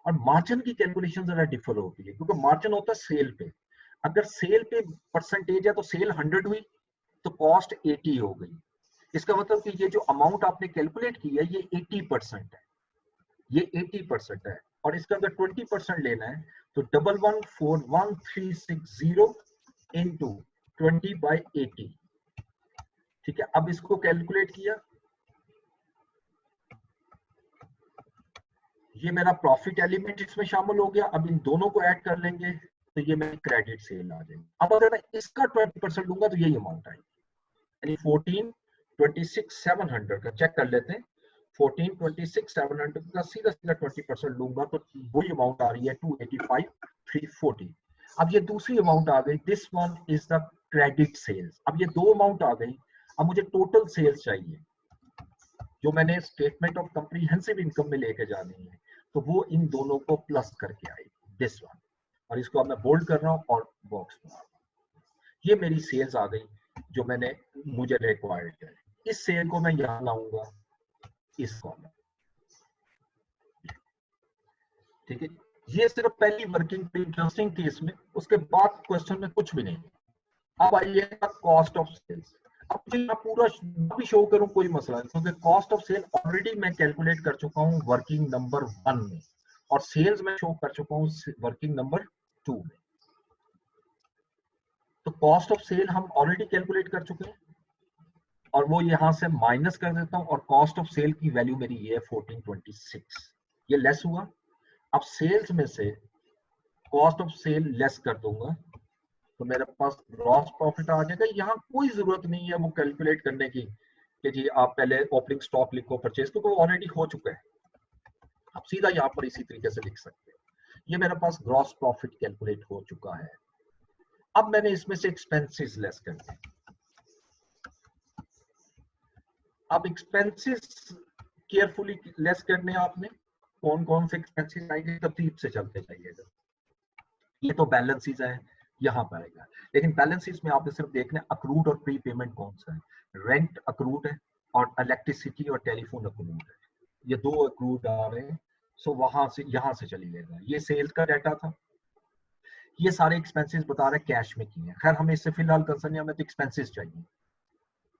और मार्जिन की कैलकुलेशन जरा डिफर होती है क्योंकि मार्जिन होता है सेल पे। अगर सेल पे परसेंटेज है तो सेल 100 हुई तो कॉस्ट 80 हो गई। इसका मतलब कि ये जो अमाउंट आपने कैलकुलेट की है ये 80% है, ये 80% है, और इसका अगर 20% लेना है तो 1141,360 इंटू 20/80। ठीक है, अब इसको कैलकुलेट किया, ये मेरा प्रॉफिट एलिमेंट इसमें शामिल हो गया। अब इन दोनों को ऐड कर लेंगे तो ये मेरी क्रेडिट सेल आ जाएगी। अब अगर मैं इसका 20% लूंगा तो यही अमाउंट आएगी, यानी 1426,700 का चेक कर लेते हैं। 1426,700 का सीधा सीधा 20% लूंगा तो वही अमाउंट आ रही है 285,340। अब ये दूसरी अमाउंट आ गई, this one is the credit sales. अब ये दो अमाउंट आ गई, अब मुझे टोटल सेल्स चाहिए जो मैंने स्टेटमेंट ऑफ कॉम्प्रिहेंसिव इनकम में लेके जानी है, तो वो इन दोनों को प्लस करके आई, दिस वन। और इसको अब मैं बोल्ड कर रहा हूं और बॉक्स बना रहा हूं। ये मेरी सेल्स आ गई, जो मैंने मुझे रिक्वायर्ड है। इस सेल को मैं यहां लाऊंगा इस कॉलम, ठीक है। ये सिर्फ पहली वर्किंग इंटरेस्टिंग थी इसमें, उसके बाद क्वेश्चन में कुछ भी नहीं। अब आइए कॉस्ट ऑफ सेल्स। अब मैं पूरा भी शो करूं कोई मसला नहीं, क्योंकि कॉस्ट ऑफ सेल ऑलरेडी मैं कैलकुलेट कर चुका हूं वर्किंग नंबर 1 में, और सेल्स में शो कर चुका हूं वर्किंग नंबर 2 में। तो कॉस्ट ऑफ सेल हम ऑलरेडी कैलकुलेट कर चुके हैं, और वो यहां से माइनस कर देता हूं, और कॉस्ट ऑफ सेल की वैल्यू मेरी ये है 1426। ये लेस हुआ। अब सेल्स में से कॉस्ट ऑफ सेल लेस कर दूंगा, तो मेरे पास ग्रॉस प्रॉफिट आ जाएगा। यहाँ कोई जरूरत नहीं है वो कैलकुलेट करने की कि जी आप पहले ओपनिंग स्टॉक लिखो परचेज, क्योंकि वो ऑलरेडी हो चुका है। आप सीधा यहाँ पर इसी तरीके से लिख सकते हैं। ये मेरे पास ग्रॉस प्रॉफिट कैलकुलेट हो चुका है। अब मैंने इसमें से एक्सपेंसेस लेस कर दिए। अब एक्सपेंसेस केयरफुली लेस करने हैं आपने। कौन कौन से एक्सपेंसेस आएंगे तरतीब से चलते जाइएगा। ये तो बैलेंस शीट है, यहाँ पर आएगा, लेकिन बैलेंस शीट में आपने सिर्फ देखना है अक्रूड और प्री पेमेंट कौन सा है। रेंट अक्रूड है और इलेक्ट्रिसिटी और टेलीफोन अक्रूड है, ये दो अक्रूड आ रहे हैं। सो वहां से यहाँ से चलिएगा। ये सेल्स का डाटा था। ये सारे एक्सपेंसेस बता रहे कैश में किए हैं। खैर हमें इससे फिलहाल कंसर्न नहीं, हमें तो एक्सपेंसेस चाहिए।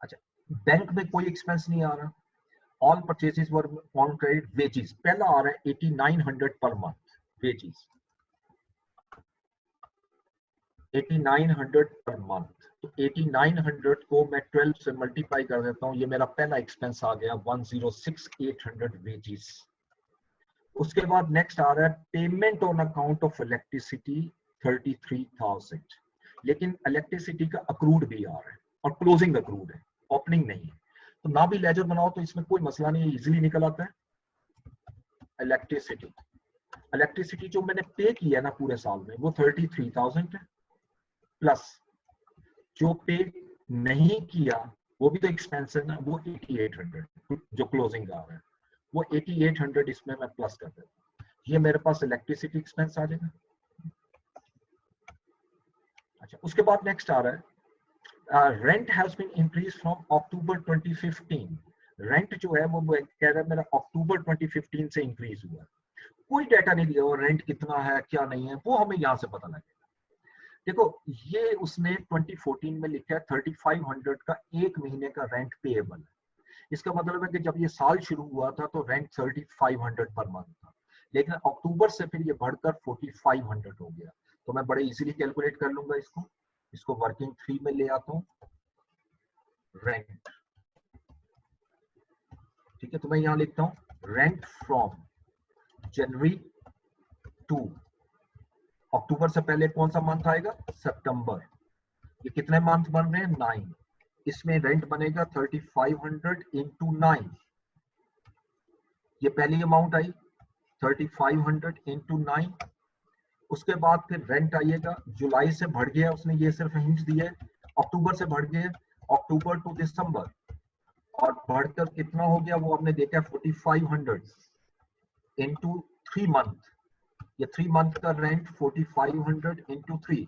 अच्छा, बैंक में कोई एक्सपेंस नहीं आ रहा। All purchases were on credit. Wages पहला आ रहा है 8900 per month wages, 8900 per month. तो 8900 को मैं 12 से मल्टीप्लाई कर देता हूँ, ये मेरा पहला एक्सपेंस आ गया 106800 वेजेस। उसके बाद नेक्स्ट आ रहा है payment on account of electricity 33,000, लेकिन इलेक्ट्रिसिटी का अक्रूड भी आ रहा है और क्लोजिंग अक्रूड है, ओपनिंग नहीं है। तो ना भी लेजर बनाओ तो इसमें कोई मसला नहीं है, इजीली निकल आता है। इलेक्ट्रिसिटी जो मैंने पे किया ना पूरे साल में वो 33,000 है, प्लस जो पे नहीं किया वो भी तो एक्सपेंस है ना, वो 8800 जो क्लोजिंग आ रहा है, वो 8800 इसमें मैं प्लस कर देता हूँ। ये मेरे पास इलेक्ट्रिसिटी एक्सपेंस आ जाएगा। अच्छा, उसके बाद नेक्स्ट आ रहा है rent has been increase from October 2015। Rent जो है वो कह रहा है मेरा अक्टूबर 2015 से इंक्रीज हुआ। कोई डाटा नहीं दिया, रेंट कितना है क्या नहीं है वो हमें यहाँ से पता लगेगा। देखो ये उसने 2014 में लिखा है 3500 का एक महीने का रेंट पेएबल है। इसका मतलब है कि जब ये साल शुरू हुआ था तो रेंट 3500 पर मंथ था, लेकिन अक्टूबर से फिर ये बढ़कर 4500 हो गया। तो मैं बड़े इजीली कैलकुलेट कर लूंगा इसको वर्किंग 3 में ले आता हूँ रेंट, ठीक है। तो मैं यहाँ लिखता हूँ रेंट फ्रॉम जनवरी टू, अक्टूबर से पहले कौन सा मंथ आएगा, सितंबर। ये कितने मंथ बन रहे हैं, 9। इसमें रेंट बनेगा 3500 इंटू 9। ये पहली अमाउंट आई 3500 इंटू 9। उसके बाद फिर रेंट आइएगा, जुलाई से बढ़ गया, उसने ये सिर्फ हिंट दिया है। अक्टूबर से बढ़ गया, अक्टूबर टू दिसंबर, और बढ़कर कितना हो गया वो हमने देखा 4500 इंटू 3 मंथ। ये 3 मंथ का रेंट 4500 इंटू 3,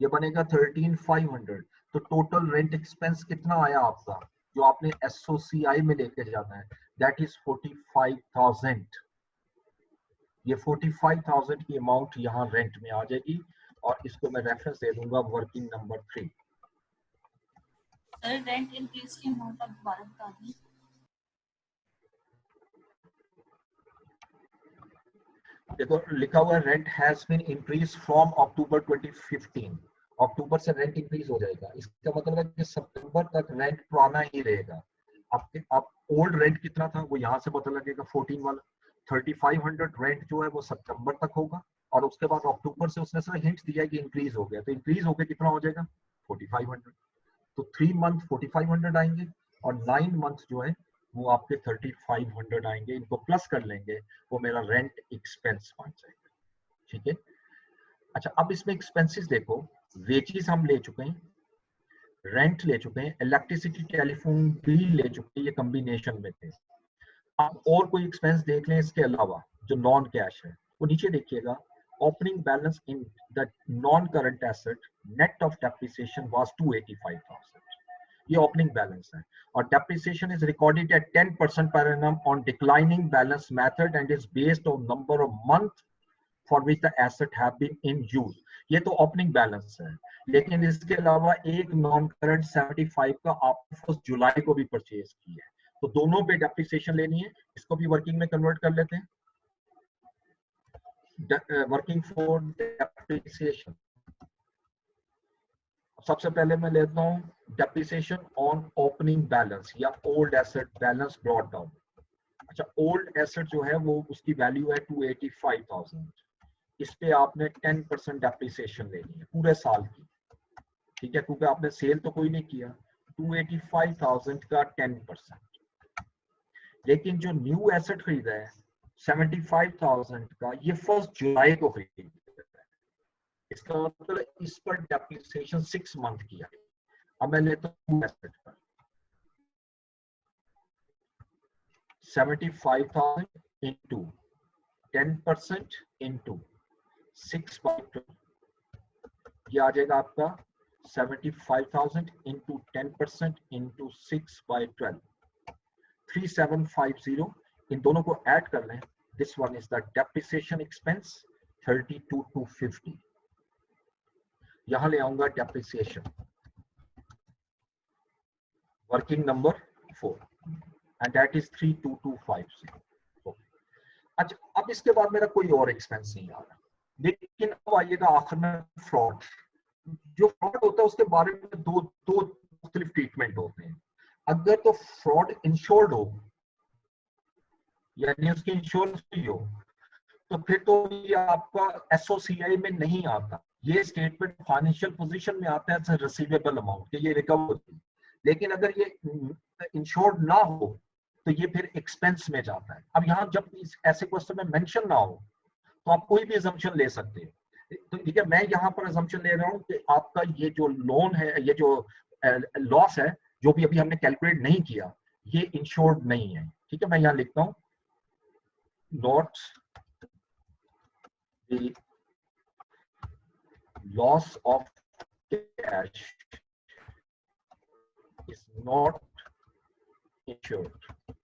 ये बनेगा 13500। तो टोटल रेंट एक्सपेंस कितना आया आपका, जो आपने एसओसीआई में लेके जाना है, दैट इज 45,000। ये 45,000 की अमाउंट यहाँ रेंट में आ जाएगी, और इसको मैं रेफरेंस दे दूंगा working number 3। Sir rent increase की अमाउंट आप दोबारा बता दें। देखो लिखा हुआ है rent has been increase from October 2015। अक्टूबर से रेंट इंक्रीज हो जाएगा, इसका मतलब है कि सितंबर तक रेंट पुराना ही रहेगा। आप ओल्ड रेंट कितना था वो यहाँ से पता लगेगा 14 वाला। 3500 रेंट जो है वो सितंबर तक होगा, और उसके बाद अक्टूबर से उसने सिर्फ हिंट दिया है कि इंक्रीज हो गया, तो इंक्रीज होकर कितना हो जाएगा 4500। तो 3 मंथ 4500 आएंगे, और 9 मंथ जो है वो आपके 3500 आएंगे। इनको प्लस कर लेंगे, वो मेरा रेंट एक्सपेंस बन जाएगा, ठीक है। अच्छा, अब इसमें एक्सपेंसेस देखो, वेजेस हम ले चुके हैं, रेंट ले चुके हैं, इलेक्ट्रिसिटी टेलीफोन बिल ले चुके हैं, ये कॉम्बिनेशन में थे। आप और कोई एक्सपेंस देख लें इसके अलावा जो नॉन कैश है, वो नीचे देखिएगा। Opening balance in the non current asset net of depreciation was 285,000। ये ओपनिंग बैलेंस है। और depreciation is recorded at 10% per annum on declining balance method and is based on number of month for which the asset have been in use। ये तो opening balance है, लेकिन इसके अलावा एक नॉन करंट 75 का आप 1 जुलाई को भी परचेज की है, तो दोनों पे डेप्रिसिएशन लेनी है। इसको भी वर्किंग में कन्वर्ट कर लेते हैं। वर्किंग फॉर डेप्रिसिएशन, सबसे पहले मैं लेता हूं डेप्रिसिएशन ऑन ओपनिंग बैलेंस या old asset balance brought down. अच्छा, ओल्ड एसेट जो है वो उसकी वैल्यू है 285,000, इस पे आपने 10% डेप्रिसिएशन लेनी है पूरे साल की, ठीक है, क्योंकि आपने सेल तो कोई नहीं किया। 285,000 का 10%। लेकिन जो न्यू एसेट खरीदा है 75,000 का, ये 1 जुलाई को खरीदा है, इसका मतलब इस पर डेप्रिसिएशन 6 मंथ किया है। अब मैं लेता हूं एसेट पर 75,000 इंटू 10% इंटू 6/12, ये आ जाएगा आपका 75,000 इंटू 10% इंटू 6/12, 3750। इन दोनों को ऐड कर लें, this one is the depreciation expense 32,250। यहां ले आऊंगा depreciation working number 4 and that is 32,250। अच्छा, अब इसके बाद मेरा कोई और एक्सपेंस नहीं आ रहा, लेकिन अब आइएगा आखिर में फ्रॉड। जो फ्रॉड होता है उसके बारे में दो मुख्तलिफ ट्रीटमेंट होते हैं। अगर तो फ्रॉड इंश्योर्ड हो, यानी उसकी इंश्योरेंस भी हो, तो फिर तो ये आपका एसओसीआई में नहीं आता, ये स्टेटमेंट फाइनेंशियल पोजीशन में आता है रिसीवेबल अमाउंट के, ये रिकवर होती है। लेकिन अगर ये इंश्योर्ड ना हो तो ये फिर एक्सपेंस में जाता है। अब यहाँ जब ऐसे क्वेश्चन में मेंशन ना हो तो आप कोई भी अजम्पशन ले सकते हैं। तो ठीक है, मैं यहाँ पर अजम्पशन ले रहा हूँ कि आपका ये जो लोन है, ये जो लॉस है, जो भी अभी हमने कैलकुलेट नहीं किया, ये इंश्योर्ड नहीं है। ठीक है, मैं यहाँ लिखता हूँ not the loss of cash is not insured.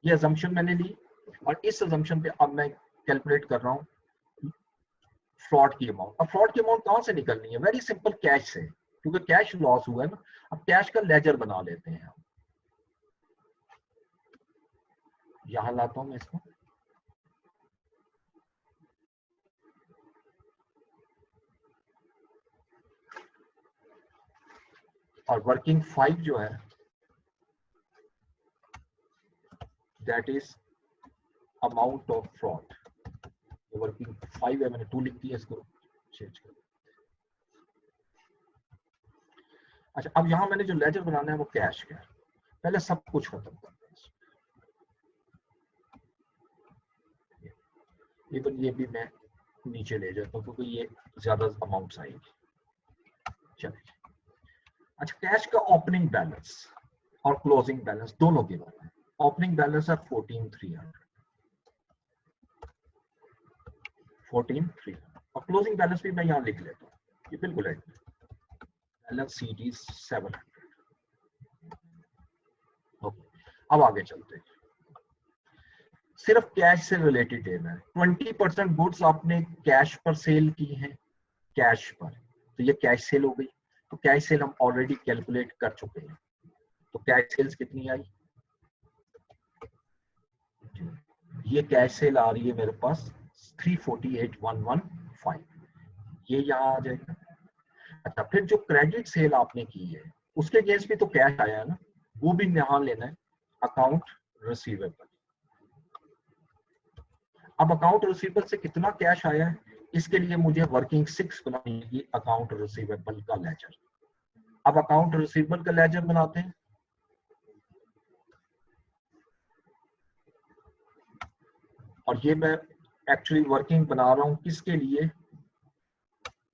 ये अजम्पशन मैंने ली, और इस अजम्पशन पे अब मैं कैलकुलेट कर रहा हूँ फ्रॉड की अमाउंट। अब फ्रॉड की अमाउंट कहां से निकलनी है? वेरी सिंपल, कैश से, क्योंकि कैश लॉस हुआ है ना। अब कैश का लेजर बना लेते हैं हम। यहां लाता हूं मैं इसको, और वर्किंग 5 जो है that is amount of fraud. Working 5 है, मैंने 2 लिख दिया, इसको चेंज कर। अच्छा, अब यहां मैंने जो लेजर बनाना है वो कैश का है। पहले सब कुछ खत्म करते हैं, इवन ये भी मैं नीचे ले जाता हूं क्योंकि ये ज्यादा अमाउंट आएगी। चलिए, अच्छा, कैश का ओपनिंग बैलेंस और क्लोजिंग बैलेंस दोनों के बारे में। ओपनिंग बैलेंस है 14,300 और क्लोजिंग बैलेंस भी मैं यहाँ लिख लेता हूँ, ये बिल्कुल है। Balance sheet is 700। ओके, अब आगे चलते हैं। सिर्फ कैश से रिलेटेड देना है। 20% गुड्स आपने कैश पर सेल की हैं, कैश पर, तो ये कैश सेल हो गई। तो कैश सेल हम ऑलरेडी कैलकुलेट कर चुके हैं। तो कैश सेल्स कितनी आई? ये कैश सेल आ रही है मेरे पास 348,115, ये यहाँ आ जाएगा। अच्छा, फिर जो क्रेडिट सेल आपने की है उसके अगेंस्ट भी तो कैश आया है ना, वो भी यहाँ लेना है, अकाउंट रिसीवेबल। अब अकाउंट रिसीवेबल से कितना कैश आया है, इसके लिए मुझे वर्किंग 6 बनानी है, अकाउंट रिसीवेबल का लेजर। अब अकाउंट रिसीवेबल का लेजर बनाते हैं। और ये मैं एक्चुअली वर्किंग बना रहा हूं किसके लिए?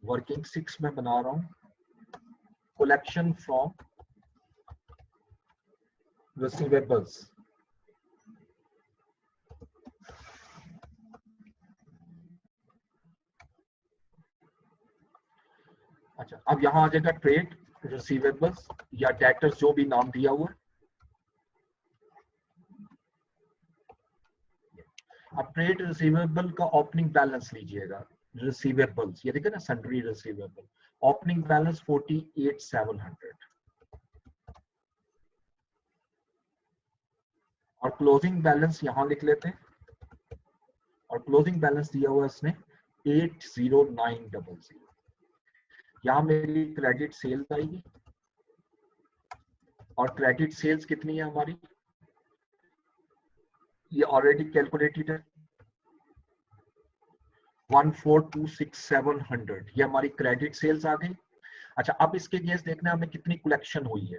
वर्किंग 6 में बना रहा हूं कलेक्शन फ्रॉम रिसीवेबल्स। अच्छा, अब यहां आ जाएगा ट्रेड रिसीवेबल्स या डेटर्स, जो भी नाम दिया हुआ है। अब ट्रेड रिसीवेबल का ओपनिंग बैलेंस लीजिएगा, रिसीवेबल्स ये देखिए ना, सन्ड्री रिसीवेबल, ओपनिंग बैलेंस 48,700 और क्लोजिंग बैलेंस यहां लिख लेते हैं, और क्लोजिंग बैलेंस दिया हुआ है इसने 80900। यहां मेरी क्रेडिट सेल्स आएगी, और क्रेडिट सेल्स कितनी है हमारी, ये ऑलरेडी कैलकुलेटेड है, 1426700, ये हमारी क्रेडिट सेल्स आ गई। अच्छा, अब इसके केस देखना है हमें कितनी कलेक्शन हुई है।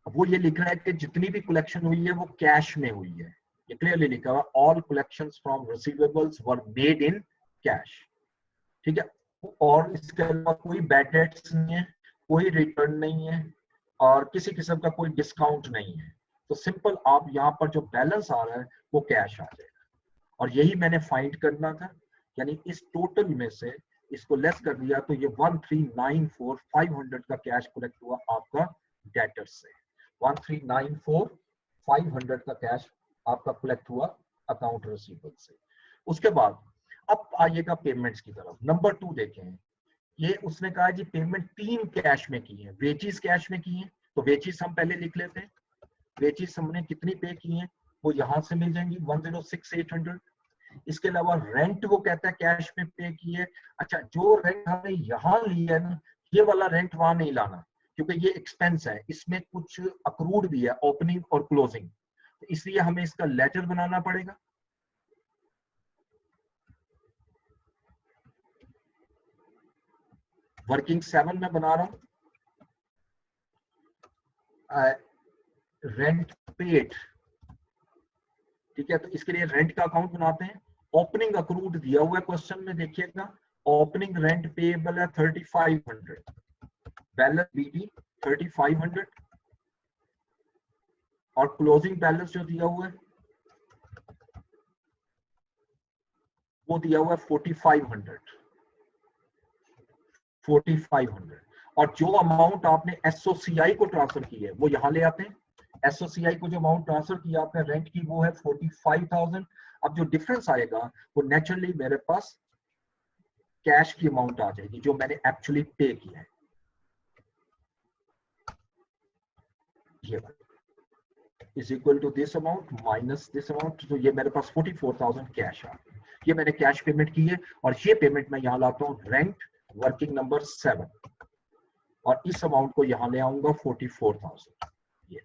वो ये लिख रहा है कि जितनी भी कलेक्शन हुई है वो कैश में हुई है, ये क्लियरली लिखा हुआ, all collections from receivables were made in cash. ठीक है, और इसके अलावा कोई बैड डेट्स नहीं है, कोई रिटर्न नहीं है, और किसी किस्म का कोई डिस्काउंट नहीं है। तो सिंपल आप यहाँ पर जो बैलेंस आ रहा है वो कैश आ जाएगा, और यही मैंने फाइंड करना था। यानी इस टोटल में से इसको लेस कर दिया तो ये 1394,500 का कैश कलेक्ट हुआ आपका डेटर्स से, 1394,500 का कैश आपका कलेक्ट हुआ अकाउंट रिसीवेबल से। उसके बाद अब आइएगा पेमेंट्स की तरफ। नंबर 2 देखें, ये उसने कहा जी पेमेंट 3 कैश में की है, वेजेस कैश में की है, तो वेजेस हम पहले लिख लेते हैं। वेजेस हमने कितनी पे की है वो यहां से मिल जाएंगी 106,800। इसके अलावा रेंट वो कहता है कैश में पे की है। अच्छा, जो रेंट हमने यहाँ लिया है ना, ये वाला रेंट वहां नहीं लाना, क्योंकि ये एक्सपेंस है, इसमें कुछ अक्रूड भी है, ओपनिंग और क्लोजिंग, तो इसलिए हमें इसका लेटर बनाना पड़ेगा। वर्किंग 7 में बना रहा हूं, रेंट पेड, ठीक है, तो इसके लिए रेंट का अकाउंट बनाते हैं। ओपनिंग अक्रूड दिया हुआ है क्वेश्चन में, देखिएगा ओपनिंग रेंट पेएबल है 3500, बैलेंस बीटी 3500, और क्लोजिंग बैलेंस जो दिया हुआ है वो दिया हुआ है 4500, और जो अमाउंट आपने एसओसीआई को ट्रांसफर की है वो यहां ले आते हैं। एसओसीआई को जो अमाउंट ट्रांसफर किया आपने रेंट की वो है 45,000। अब जो डिफरेंस आएगा वो नेचुरली मेरे पास कैश की अमाउंट आ जाएगी जो मैंने एक्चुअली पे किया है, ये is equal to this amount minus this amount, तो ये मेरे पास 44,000 कैश आ गई। ये मैंने कैश पेमेंट की है, और ये पेमेंट मैं यहाँ लाता हूँ रेंट वर्किंग नंबर 7, और इस अमाउंट को यहाँ ले आऊंगा 44,000। ये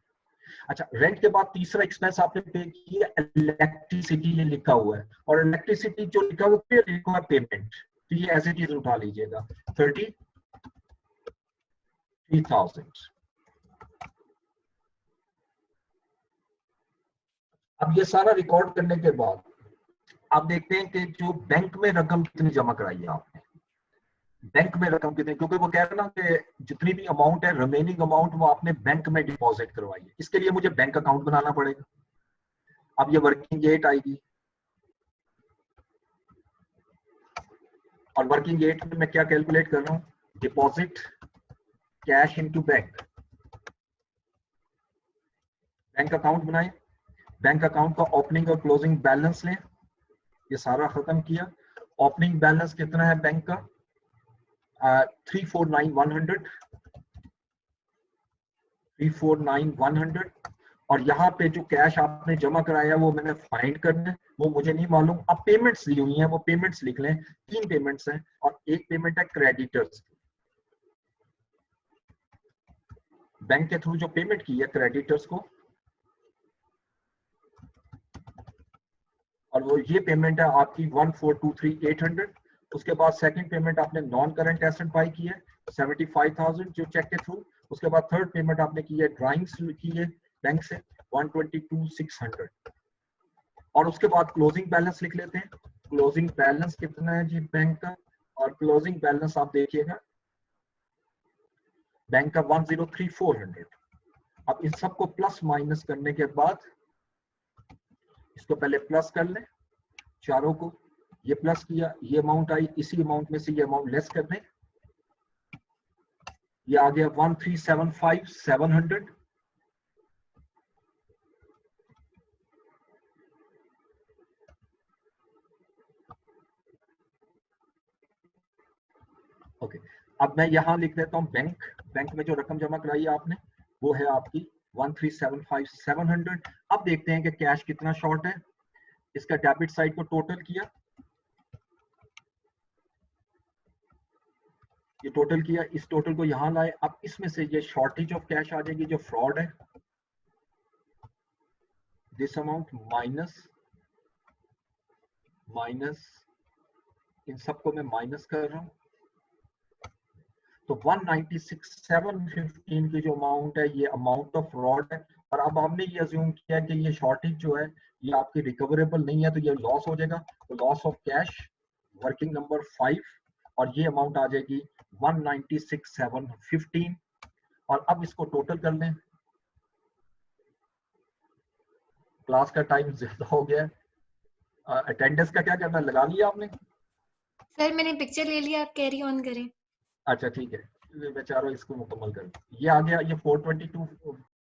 अच्छा, रेंट के बाद तीसरा एक्सपेंस आपने पे किया इलेक्ट्रिसिटी, ये लिखा हुआ है, और इलेक्ट्रिसिटी जो लिखा हुआ है लिखा हुआ पेमेंट, तो ये एज इट इज उठा लीजिएगा 33,000। अब ये सारा रिकॉर्ड करने के बाद आप देखते हैं कि जो बैंक में रकम कितनी जमा कराई है आपने, बैंक में रकम कितनी, क्योंकि वो कह रहे ना कि जितनी भी अमाउंट है रिमेनिंग अमाउंट वो आपने बैंक में डिपॉजिट करवाई है, इसके लिए मुझे बैंक अकाउंट बनाना पड़ेगा। अब ये वर्किंग एट आएगी, और वर्किंग एट में मैं क्या कैलकुलेट कर रहा हूँ, deposit cash into bank, bank account बनाए, बैंक अकाउंट का ओपनिंग और क्लोजिंग बैलेंस लें, ये सारा खत्म किया। ओपनिंग बैलेंस कितना है बैंक का 349,100, और यहाँ पे जो कैश आपने जमा कराया वो मैंने फाइंड करना है, वो मुझे नहीं मालूम। अब पेमेंट्स दी हुई हैं, वो पेमेंट्स लिख लें, 3 पेमेंट्स हैं, और एक पेमेंट है क्रेडिटर्स की, बैंक के थ्रू जो पेमेंट की है क्रेडिटर्स को, और वो ये पेमेंट है आपकी 1423800। उसके बाद सेकंड पेमेंट आपने नॉन करंट एसेट बाय की है 75,000 जो चेक के थ्रू। उसके बाद थर्ड पेमेंट आपने की है ड्राइंग्स की है बैंक से 122,600, और उसके बाद क्लोजिंग बैलेंस लिख लेते हैं। क्लोजिंग बैलेंस कितना है जी बैंक का, और क्लोजिंग बैलेंस आप देखिएगा बैंक का 103,400। अब इन सबको प्लस माइनस करने के बाद, इसको पहले प्लस कर लें चारों को, ये प्लस किया, ये अमाउंट आई, इसी अमाउंट में से ये अमाउंट लेस कर दें, ये आ गया 1375700। ओके, अब मैं यहां लिख देता हूं बैंक। बैंक में जो रकम जमा कराई है आपने वो है आपकी 1375700। अब देखते हैं कि कैश कितना शॉर्ट है। इसका डेबिट साइड को टोटल किया, ये टोटल किया, इस टोटल को यहां लाए। अब इसमें से ये शॉर्टेज ऑफ कैश आ जाएगी जो फ्रॉड है, दिस अमाउंट माइनस इन सबको मैं माइनस कर रहा हूं। तो 196,715 की जो अमाउंट है ये अमाउंट ऑफ फ्रॉड है। और अब हमने ये अज्यूम किया कि ये शॉर्टेज जो है ये आपकी रिकवरेबल नहीं है, तो ये लॉस हो जाएगा। तो loss of cash working number 5 और ये अमाउंट आ जाएगी 196,715। और अब इसको टोटल कर लें। क्लास का टाइम ज्यादा हो गया है। अटेंडेंस का क्या करना है, लगा लिया आपने? सर मैंने पिक्चर ले लिया, आप कैरी ऑन करें। अच्छा ठीक है, मैं चाह रहा हूँ इसको मुकम्मल कर। ये आ गया, ये 422